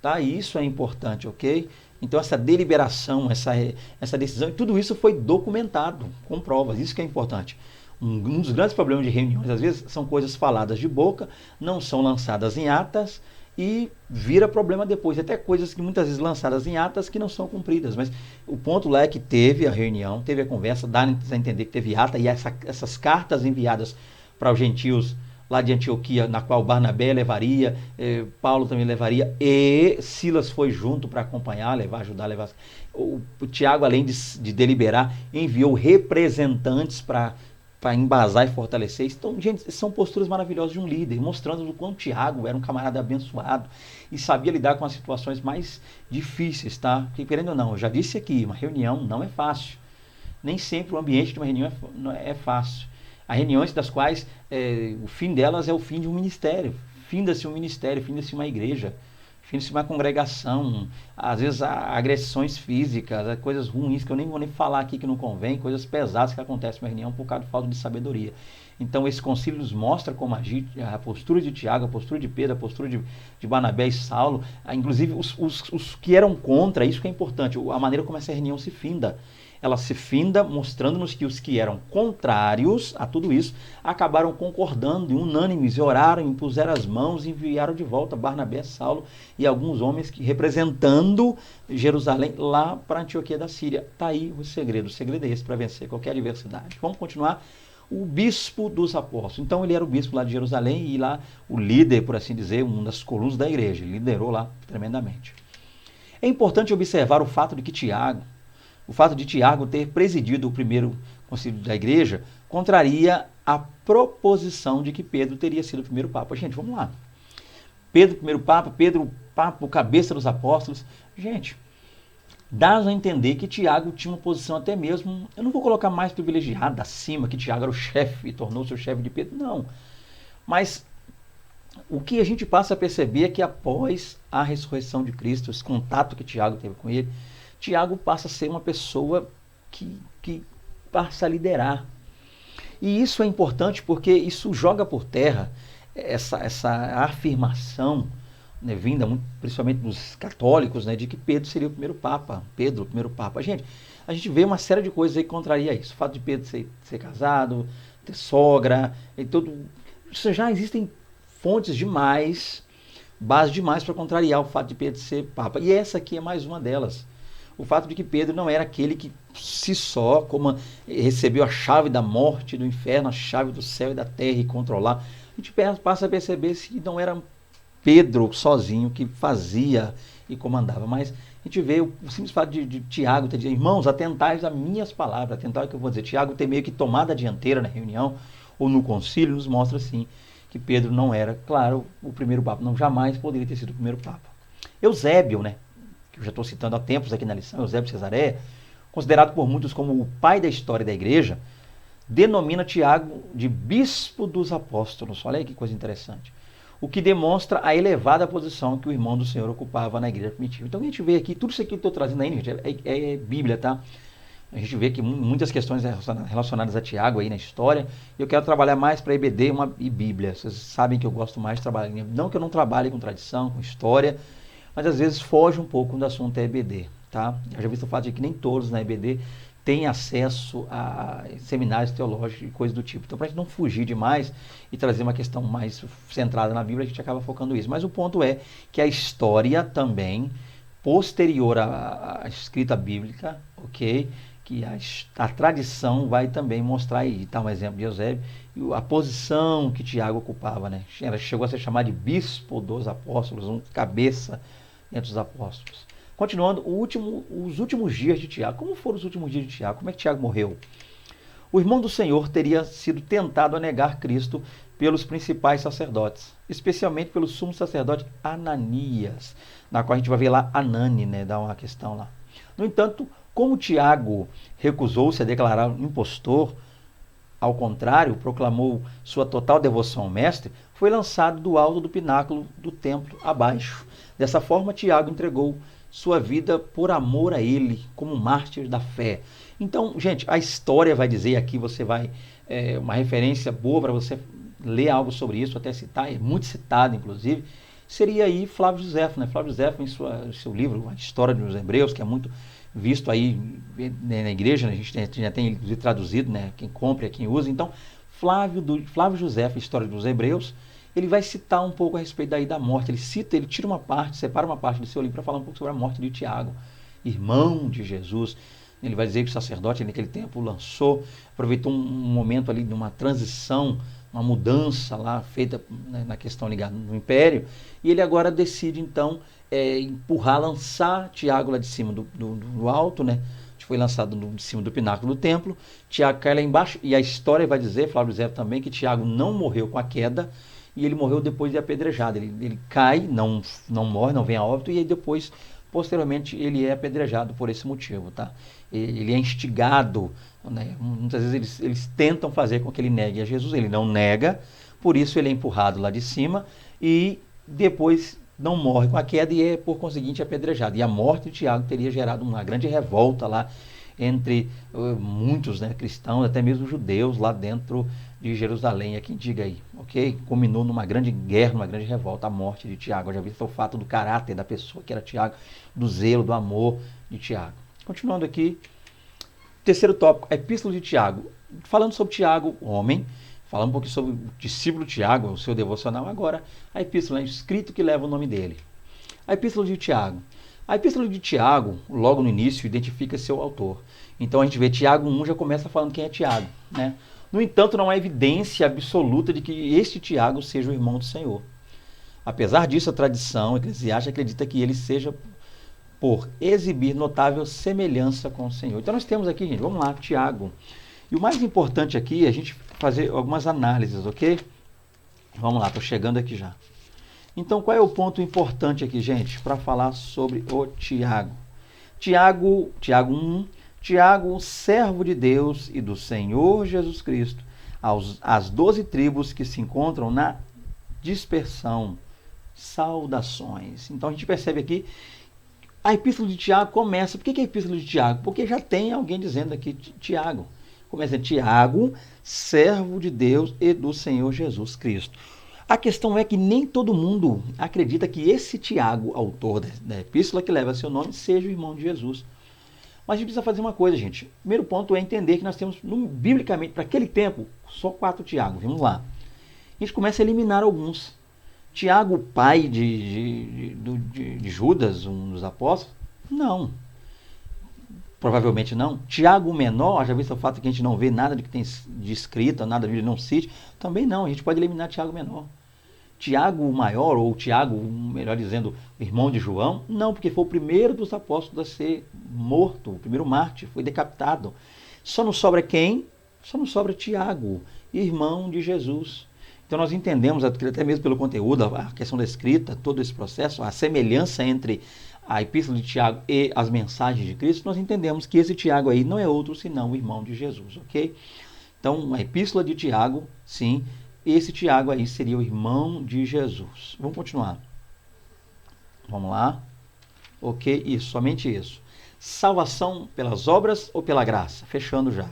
A: Tá? Isso é importante, ok? Então essa deliberação, essa decisão, tudo isso foi documentado com provas, isso que é importante. Um dos grandes problemas de reuniões, às vezes, são coisas faladas de boca, não são lançadas em atas e vira problema depois. Até coisas que muitas vezes lançadas em atas que não são cumpridas. Mas o ponto lá é que teve a reunião, teve a conversa, dá a entender que teve ata, e essas cartas enviadas para os gentios lá de Antioquia, na qual Barnabé levaria, Paulo também levaria, e Silas foi junto para acompanhar, ajudar a levar. O Tiago, além de deliberar, enviou representantes para para embasar e fortalecer. Então, gente, são posturas maravilhosas de um líder, mostrando o quanto Tiago era um camarada abençoado e sabia lidar com as situações mais difíceis, tá? Porque, querendo ou não, eu já disse aqui, uma reunião não é fácil. Nem sempre o ambiente de uma reunião é fácil. Há reuniões das quais o fim delas é o fim de um ministério. Finda-se um ministério, finda-se uma igreja, finda-se uma congregação. Às vezes há agressões físicas, coisas ruins que eu nem vou nem falar aqui que não convém, coisas pesadas que acontecem na reunião por causa de falta de sabedoria. Então esse concílio nos mostra como agir, a postura de Tiago, a postura de Pedro, a postura de Barnabé e Saulo, inclusive os que eram contra, isso que é importante, a maneira como essa reunião se finda. Ela se finda mostrando-nos que os que eram contrários a tudo isso acabaram concordando e unânimes, e oraram, impuseram as mãos e enviaram de volta Barnabé, Saulo e alguns homens que, representando Jerusalém lá para Antioquia da Síria. Está aí o segredo é esse para vencer qualquer adversidade. Vamos continuar. O bispo dos apóstolos. Então ele era o bispo lá de Jerusalém e lá o líder, por assim dizer, uma das colunas da igreja. Ele liderou lá tremendamente. É importante observar o fato de Tiago ter presidido o primeiro concílio da igreja contraria a proposição de que Pedro teria sido o primeiro papa. Gente, vamos lá. Pedro, primeiro papa, Pedro, papa, o cabeça dos apóstolos. Gente, dá a entender que Tiago tinha uma posição até mesmo, eu não vou colocar mais privilegiada acima, que Tiago era o chefe e tornou-se o chefe de Pedro, não. Mas o que a gente passa a perceber é que após a ressurreição de Cristo, esse contato que Tiago teve com ele, Tiago passa a ser uma pessoa que passa a liderar. E isso é importante porque isso joga por terra essa afirmação, né, vinda principalmente dos católicos, né, de que Pedro seria o primeiro papa. Pedro, o primeiro papa. Gente, a gente vê uma série de coisas aí que contraria isso. O fato de Pedro ser casado, ter sogra, e tudo. Isso já existem fontes demais, bases demais para contrariar o fato de Pedro ser papa. E essa aqui é mais uma delas. O fato de que Pedro não era aquele que si só, como recebeu a chave da morte, do inferno, a chave do céu e da terra e controlar. A gente passa a perceber que não era Pedro sozinho que fazia e comandava, mas a gente vê o simples fato de Tiago ter dito, irmãos, atentais às minhas palavras, atentai ao que eu vou dizer. Tiago ter meio que tomado a dianteira na reunião ou no concílio, nos mostra assim que Pedro não era, claro, o primeiro papa, não jamais poderia ter sido o primeiro papa. Eusébio, né? Eu já estou citando há tempos aqui na lição, Eusébio de Cesareia, considerado por muitos como o pai da história da igreja, denomina Tiago de bispo dos apóstolos. Olha aí que coisa interessante. O que demonstra a elevada posição que o irmão do Senhor ocupava na igreja primitiva. Então a gente vê aqui, tudo isso aqui que eu estou trazendo aí, gente, é Bíblia, tá? A gente vê que muitas questões relacionadas a Tiago aí na história. Eu quero trabalhar mais para EBD e Bíblia. Vocês sabem que eu gosto mais de trabalhar. Não que eu não trabalhe com tradição, com história, mas às vezes foge um pouco do assunto EBD, tá? Eu já vi o fato de que nem todos na EBD têm acesso a seminários teológicos e coisas do tipo. Então, para a gente não fugir demais e trazer uma questão mais centrada na Bíblia, a gente acaba focando isso. Mas o ponto é que a história também, posterior à escrita bíblica, ok? Que a tradição vai também mostrar aí. Tá um exemplo de Eusébio, e a posição que Tiago ocupava, né? Chegou a ser chamado de bispo dos apóstolos, um cabeça entre os apóstolos. Continuando, os últimos dias de Tiago. Como foram os últimos dias de Tiago? Como é que Tiago morreu? O irmão do Senhor teria sido tentado a negar Cristo pelos principais sacerdotes, especialmente pelo sumo sacerdote Ananias, na qual a gente vai ver lá Anani, né? Dá uma questão lá. No entanto, como Tiago recusou-se a declarar impostor, ao contrário, proclamou sua total devoção ao mestre, foi lançado do alto do pináculo do templo abaixo. Dessa forma, Tiago entregou sua vida por amor a ele, como mártir da fé. Então, gente, a história vai dizer, aqui você vai, uma referência boa para você ler algo sobre isso, até citar, é muito citado, inclusive, seria aí Flávio Josefo, né? Flávio Josefo, em seu livro, A História dos Hebreus, que é muito visto aí na igreja, né? A gente já tem inclusive traduzido, né? Quem compra, quem usa. Então, Flávio Josefo, História dos Hebreus, ele vai citar um pouco a respeito daí da morte. Ele tira uma parte, separa uma parte do seu livro para falar um pouco sobre a morte de Tiago, irmão de Jesus. Ele vai dizer que o sacerdote naquele tempo aproveitou um momento ali de uma transição, uma mudança lá feita, né, na questão ligada no império, e ele agora decide então lançar Tiago lá de cima do alto, né, foi lançado de cima do pináculo do templo. Tiago cai lá embaixo e a história vai dizer, Flávio Zé também, que Tiago não morreu com a queda e ele morreu depois de apedrejado. Ele cai, não morre, não vem a óbito e aí depois, posteriormente, ele é apedrejado por esse motivo, tá? Ele é instigado, né? Muitas vezes eles tentam fazer com que ele negue a Jesus, ele não nega, por isso ele é empurrado lá de cima e depois não morre com a queda e é, por conseguinte, apedrejado. E a morte de Tiago teria gerado uma grande revolta lá entre muitos, né, cristãos, até mesmo judeus lá dentro de Jerusalém. É quem diga aí, ok? Culminou numa grande guerra, numa grande revolta, a morte de Tiago. Eu já vi o fato do caráter da pessoa que era Tiago, do zelo, do amor de Tiago. Continuando aqui, terceiro tópico, a Epístola de Tiago. Falando sobre Tiago, homem, falando um pouquinho sobre o discípulo Tiago, o seu devocional, agora a epístola, escrito que leva o nome dele. A Epístola de Tiago. A Epístola de Tiago, logo no início, identifica seu autor. Então a gente vê Tiago 1, já começa falando quem é Tiago, né? No entanto, não há evidência absoluta de que este Tiago seja o irmão do Senhor. Apesar disso, a tradição eclesiástica acredita que ele seja por exibir notável semelhança com o Senhor. Então nós temos aqui, gente, vamos lá, Tiago. E o mais importante aqui é a gente fazer algumas análises, ok? Vamos lá, estou chegando aqui já. Então, qual é o ponto importante aqui, gente, para falar sobre o Tiago? Tiago 1, Tiago, servo de Deus e do Senhor Jesus Cristo, às 12 tribos que se encontram na dispersão. Saudações. Então, a gente percebe aqui, a Epístola de Tiago começa. Por que a Epístola de Tiago? Porque já tem alguém dizendo aqui, Tiago. Começa Tiago, servo de Deus e do Senhor Jesus Cristo. A questão é que nem todo mundo acredita que esse Tiago, autor da epístola que leva seu nome, seja o irmão de Jesus. Mas a gente precisa fazer uma coisa, gente. O primeiro ponto é entender que nós temos, biblicamente, para aquele tempo, só 4 Tiagos. Vamos lá. A gente começa a eliminar alguns. Tiago, pai de Judas, um dos apóstolos? Não. Provavelmente não. Tiago menor, já visto o fato que a gente não vê nada de que tem de escrita, nada de não cite, também não. A gente pode eliminar Tiago menor. Tiago maior, ou Tiago, melhor dizendo, irmão de João, não, porque foi o primeiro dos apóstolos a ser morto, o primeiro mártir, foi decapitado. Só não sobra quem? Só não sobra Tiago, irmão de Jesus. Então nós entendemos, até mesmo pelo conteúdo, a questão da escrita, todo esse processo, a semelhança entre a Epístola de Tiago e as mensagens de Cristo, nós entendemos que esse Tiago aí não é outro senão o irmão de Jesus, ok? Então, a Epístola de Tiago, sim, esse Tiago aí seria o irmão de Jesus. Vamos continuar. Vamos lá. Ok, isso, somente isso. Salvação pelas obras ou pela graça? Fechando já.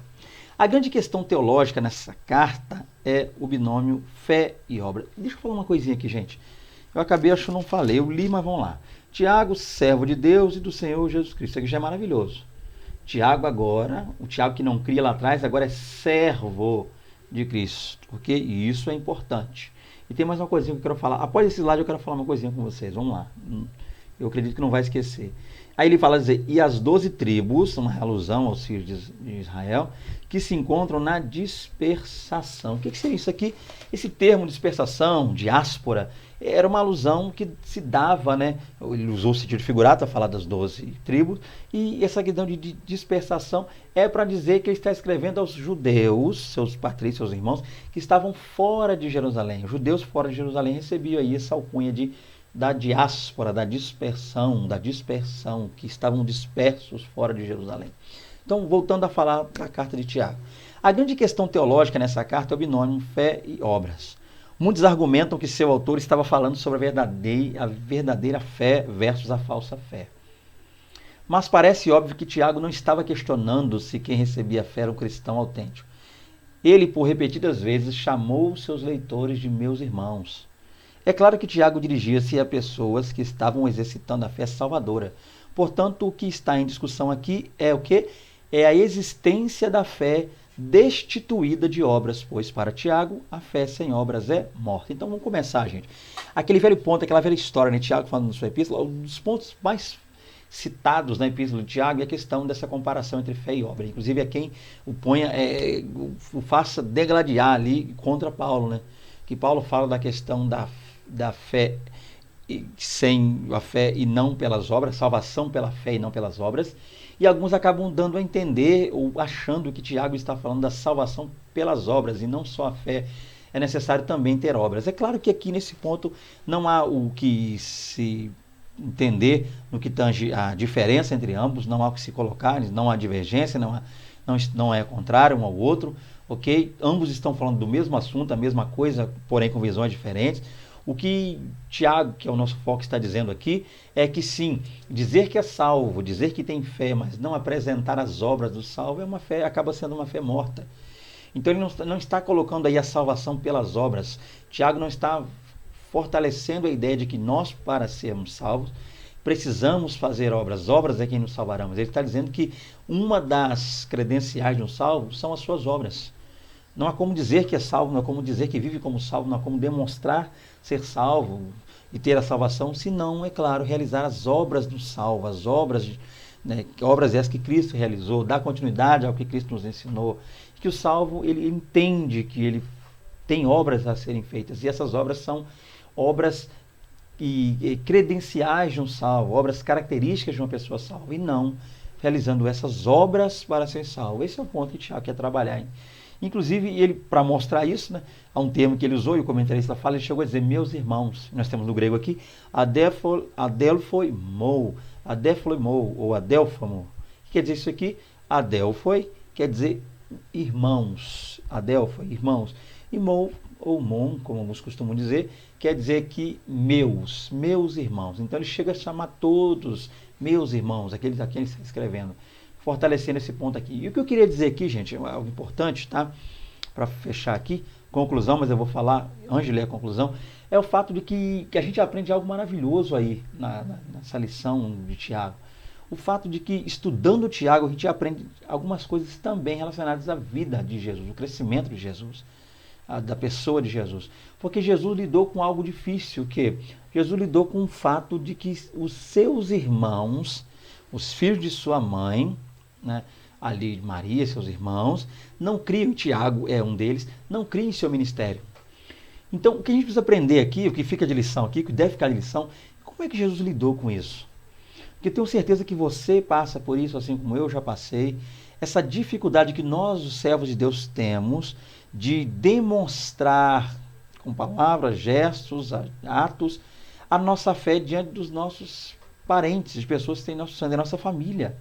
A: A grande questão teológica nessa carta é o binômio fé e obra. Deixa eu falar uma coisinha aqui, gente. Eu acabei, acho que não falei, eu li, mas vamos lá. Tiago, servo de Deus e do Senhor Jesus Cristo. Isso aqui já é maravilhoso. Tiago agora, o Tiago que não cria lá atrás, agora é servo de Cristo, ok? E isso é importante. E tem mais uma coisinha que eu quero falar. Após esse slide eu quero falar uma coisinha com vocês. Vamos lá. Eu acredito que não vai esquecer. Aí ele fala dizer, e as 12 tribos, uma alusão aos filhos de Israel, que se encontram na dispersação. O que seria isso aqui? Esse termo dispersação, diáspora, era uma alusão que se dava, né? Ele usou o sentido figurado para falar das 12 tribos, e essa questão de dispersação é para dizer que ele está escrevendo aos judeus, seus patrícios, seus irmãos, que estavam fora de Jerusalém. Os judeus fora de Jerusalém recebiam aí essa alcunha da diáspora, da dispersão, que estavam dispersos fora de Jerusalém. Então, voltando a falar da carta de Tiago. A grande questão teológica nessa carta é o binômio fé e obras. Muitos argumentam que seu autor estava falando sobre a verdadeira fé versus a falsa fé. Mas parece óbvio que Tiago não estava questionando se quem recebia a fé era um cristão autêntico. Ele, por repetidas vezes, chamou seus leitores de meus irmãos. É claro que Tiago dirigia-se a pessoas que estavam exercitando a fé salvadora. Portanto, o que está em discussão aqui é o quê? É a existência da fé destituída de obras, pois para Tiago a fé sem obras é morta. Então vamos começar, gente. Aquele velho ponto, aquela velha história, né? Tiago falando na sua epístola, um dos pontos mais citados na epístola de Tiago é a questão dessa comparação entre fé e obra. Inclusive é quem o ponha, o faça degladiar ali contra Paulo, né? Que Paulo fala da questão da fé sem a fé e não pelas obras, salvação pela fé e não pelas obras. E alguns acabam dando a entender ou achando que Tiago está falando da salvação pelas obras e não só a fé. É necessário também ter obras. É claro que aqui nesse ponto não há o que se entender no que tange a diferença entre ambos, não há o que se colocar, não há divergência, não é contrário um ao outro, ok? Ambos estão falando do mesmo assunto, a mesma coisa, porém com visões diferentes. O que Tiago, que é o nosso foco, está dizendo aqui é que sim, dizer que é salvo, dizer que tem fé, mas não apresentar as obras do salvo é uma fé, acaba sendo uma fé morta. Então ele não está colocando aí a salvação pelas obras. Tiago não está fortalecendo a ideia de que nós, para sermos salvos, precisamos fazer obras. Obras é quem nos salvará. Ele está dizendo que uma das credenciais de um salvo são as suas obras. Não há como dizer que é salvo, não há como dizer que vive como salvo, não há como demonstrar ser salvo e ter a salvação, se não, é claro, realizar as obras do salvo, as obras, né, obras essas que Cristo realizou, dar continuidade ao que Cristo nos ensinou. Que o salvo, ele entende que ele tem obras a serem feitas, e essas obras são obras e credenciais de um salvo, obras características de uma pessoa salva, e não realizando essas obras para ser salvo. Esse é o ponto que Tiago quer trabalhar. Inclusive, ele, para mostrar isso, né, há um termo que ele usou, e o comentarista fala, ele chegou a dizer, meus irmãos. Nós temos no grego aqui, adelphoi mou, ou adelphamo. O que quer dizer isso aqui? Adelphoi quer dizer irmãos, adelphoi, irmãos. E mou, ou mon, como alguns costumam dizer, quer dizer que meus irmãos. Então ele chega a chamar todos meus irmãos, aqueles a quem ele está escrevendo, fortalecendo esse ponto aqui. E o que eu queria dizer aqui, gente, é algo importante, tá? Para fechar aqui, conclusão, mas eu vou falar antes de ler a conclusão, é o fato de que a gente aprende algo maravilhoso aí nessa lição de Tiago. O fato de que, estudando Tiago, a gente aprende algumas coisas também relacionadas à vida de Jesus, o crescimento de Jesus, da pessoa de Jesus. Porque Jesus lidou com algo difícil, que Jesus lidou com o fato de que os seus irmãos, os filhos de sua mãe, né, ali Maria, seus irmãos, não criam, Tiago é um deles, não criam em seu ministério. Então, o que a gente precisa aprender aqui, o que fica de lição aqui, o que deve ficar de lição, como é que Jesus lidou com isso? Porque eu tenho certeza que você passa por isso, assim como eu já passei, essa dificuldade que nós, os servos de Deus, temos de demonstrar com palavras, gestos, atos, a nossa fé diante dos nossos parentes, de pessoas que têm nosso sangue, da nossa família.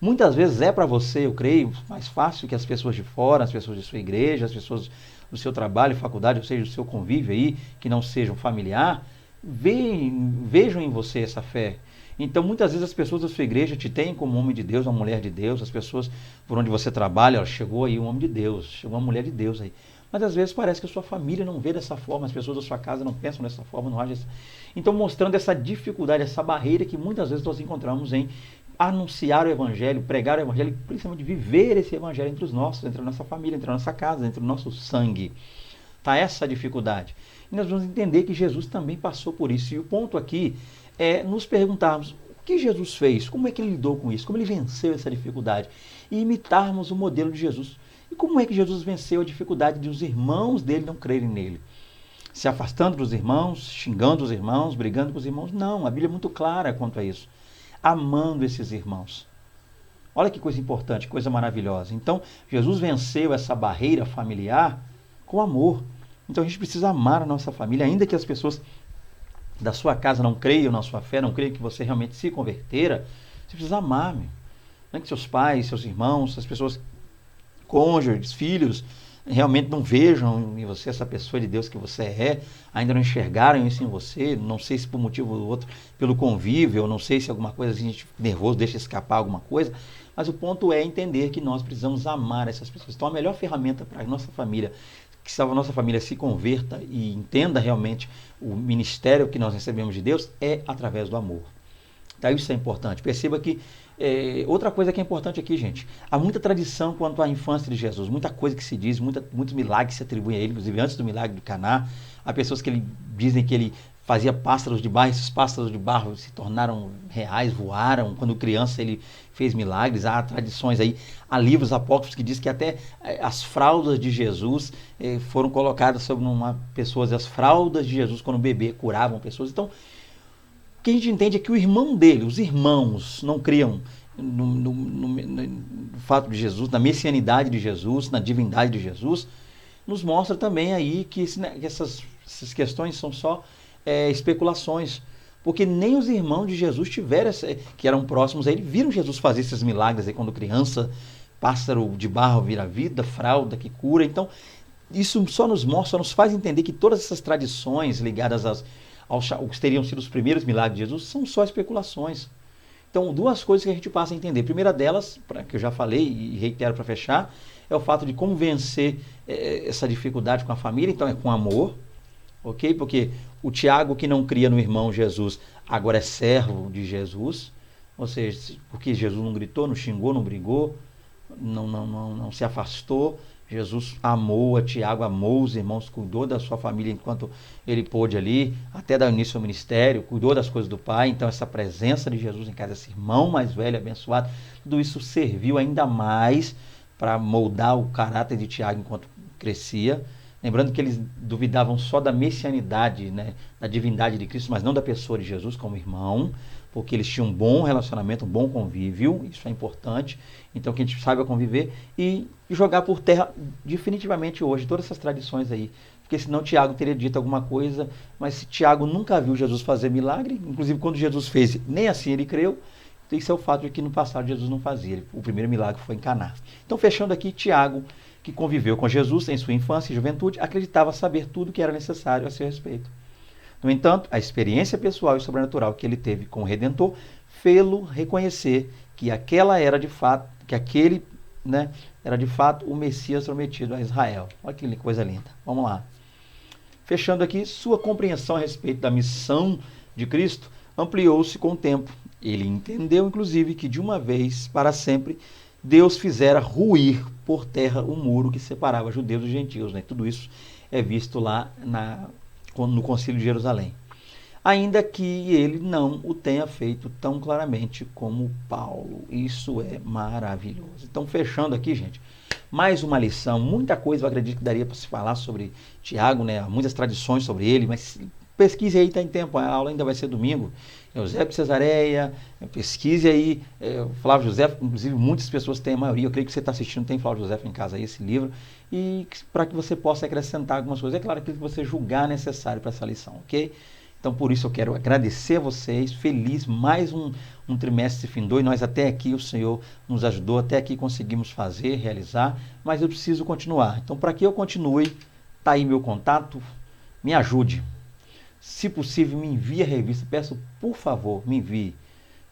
A: Muitas vezes é para você, eu creio, mais fácil que as pessoas de fora, as pessoas de sua igreja, as pessoas do seu trabalho, faculdade, ou seja, do seu convívio aí, que não sejam familiar, vejam em você essa fé. Então, muitas vezes as pessoas da sua igreja te têm como um homem de Deus, uma mulher de Deus, as pessoas por onde você trabalha, ó, chegou aí um homem de Deus, chegou uma mulher de Deus aí. Mas às vezes parece que a sua família não vê dessa forma, as pessoas da sua casa não pensam dessa forma, não agem. Então, mostrando essa dificuldade, essa barreira que muitas vezes nós encontramos em anunciar o Evangelho, pregar o Evangelho, principalmente viver esse Evangelho entre os nossos, entre a nossa família, entre a nossa casa, entre o nosso sangue. Está essa dificuldade. E nós vamos entender que Jesus também passou por isso. E o ponto aqui é nos perguntarmos o que Jesus fez, como é que ele lidou com isso, como ele venceu essa dificuldade, e imitarmos o modelo de Jesus. E como é que Jesus venceu a dificuldade de os irmãos dele não crerem nele? Se afastando dos irmãos, xingando os irmãos, brigando com os irmãos? Não, a Bíblia é muito clara quanto a isso. Amando esses irmãos. Olha que coisa importante, coisa maravilhosa. Então, Jesus venceu essa barreira familiar com amor. Então, a gente precisa amar a nossa família, ainda que as pessoas da sua casa não creiam na sua fé, não creiam que você realmente se convertera, você precisa amar, meu. Não é que seus pais, seus irmãos, as pessoas, cônjuges, filhos, realmente não vejam em você essa pessoa de Deus que você é, ainda não enxergaram isso em você, não sei se por motivo ou outro, pelo convívio, ou não sei se alguma coisa assim, a gente fica nervoso, deixa escapar alguma coisa, mas o ponto é entender que nós precisamos amar essas pessoas. Então a melhor ferramenta para a nossa família, que a nossa família se converta e entenda realmente o ministério que nós recebemos de Deus, é através do amor. Tá? Isso é importante. Perceba que outra coisa que é importante aqui, gente, há muita tradição quanto à infância de Jesus, muita coisa que se diz, muitos milagres se atribuem a ele, inclusive antes do milagre do Caná, há pessoas que dizem que ele fazia pássaros de barro, esses pássaros de barro se tornaram reais, voaram, quando criança ele fez milagres, há tradições aí, há livros apócrifos que diz que até as fraldas de Jesus foram colocadas sobre uma pessoa, as fraldas de Jesus quando bebê curavam pessoas. Então, o que a gente entende é que o irmão dele, os irmãos, não criam no fato de Jesus, na messianidade de Jesus, na divindade de Jesus, nos mostra também aí que essas questões são só especulações. Porque nem os irmãos de Jesus tiveram, que eram próximos a ele, viram Jesus fazer esses milagres aí quando criança, pássaro de barro vira vida, fralda que cura. Então, isso só nos mostra, só nos faz entender que todas essas tradições ligadas aos que teriam sido os primeiros milagres de Jesus são só especulações. Então, duas coisas que a gente passa a entender. A primeira delas, que eu já falei e reitero para fechar, é o fato de como vencer essa dificuldade com a família. Então, é com amor, ok? Porque o Tiago, que não cria no irmão Jesus, agora é servo de Jesus. Ou seja, porque Jesus não gritou, não xingou, não brigou, não se afastou. Jesus amou a Tiago, amou os irmãos, cuidou da sua família enquanto ele pôde ali, até dar início ao ministério, cuidou das coisas do Pai. Então essa presença de Jesus em casa, esse irmão mais velho, abençoado, tudo isso serviu ainda mais para moldar o caráter de Tiago enquanto crescia. Lembrando que eles duvidavam só da messianidade, né, da divindade de Cristo, mas não da pessoa de Jesus como irmão, porque eles tinham um bom relacionamento, um bom convívio, isso é importante. Então que a gente saiba conviver e jogar por terra definitivamente hoje todas essas tradições aí. Porque senão Tiago teria dito alguma coisa, mas se Tiago nunca viu Jesus fazer milagre, inclusive quando Jesus fez, nem assim ele creu. Isso é o fato de que no passado Jesus não fazia. O primeiro milagre foi em Caná. Então, fechando aqui, Tiago, que conviveu com Jesus em sua infância e juventude, acreditava saber tudo o que era necessário a seu respeito. No entanto, a experiência pessoal e sobrenatural que ele teve com o Redentor fê-lo reconhecer que aquele era de fato o Messias prometido a Israel. Olha que coisa linda. Vamos lá. Fechando aqui, sua compreensão a respeito da missão de Cristo ampliou-se com o tempo. Ele entendeu, inclusive, que de uma vez para sempre Deus fizera ruir por terra o muro que separava judeus dos gentios. Né? Tudo isso é visto lá no Concílio de Jerusalém. Ainda que ele não o tenha feito tão claramente como Paulo. Isso é maravilhoso. Então, fechando aqui, gente, mais uma lição. Muita coisa eu acredito que daria para se falar sobre Tiago, né? Muitas tradições sobre ele, mas pesquise aí, está em tempo, a aula ainda vai ser domingo. Eusébio de Cesareia, pesquise aí, Flávio José, inclusive muitas pessoas têm, a maioria, eu creio que você está assistindo, tem Flávio José em casa aí, esse livro, e para que você possa acrescentar algumas coisas. É claro, aquilo que você julgar necessário para essa lição, ok? Então, por isso eu quero agradecer a vocês, feliz, mais um trimestre se findou, e nós até aqui, o Senhor nos ajudou, até aqui conseguimos fazer, realizar, mas eu preciso continuar. Então, para que eu continue, está aí meu contato, me ajude. Se possível, me envie a revista. Peço, por favor, me envie.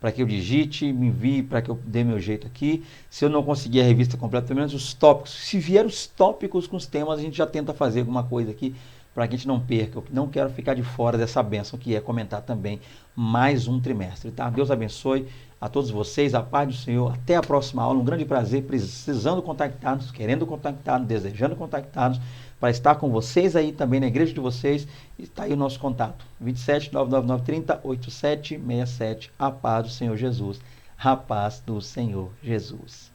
A: Para que eu digite, me envie, para que eu dê meu jeito aqui. Se eu não conseguir a revista completa, pelo menos os tópicos. Se vier os tópicos com os temas, a gente já tenta fazer alguma coisa aqui para que a gente não perca. Eu não quero ficar de fora dessa bênção que é comentar também mais um trimestre. Tá? Deus abençoe a todos vocês, a paz do Senhor. Até a próxima aula. Um grande prazer, precisando contactar-nos, querendo contactar-nos, desejando contactar-nos, para estar com vocês aí também na igreja de vocês. Está aí o nosso contato, 27 999 30 8767. A paz do Senhor Jesus. A paz do Senhor Jesus.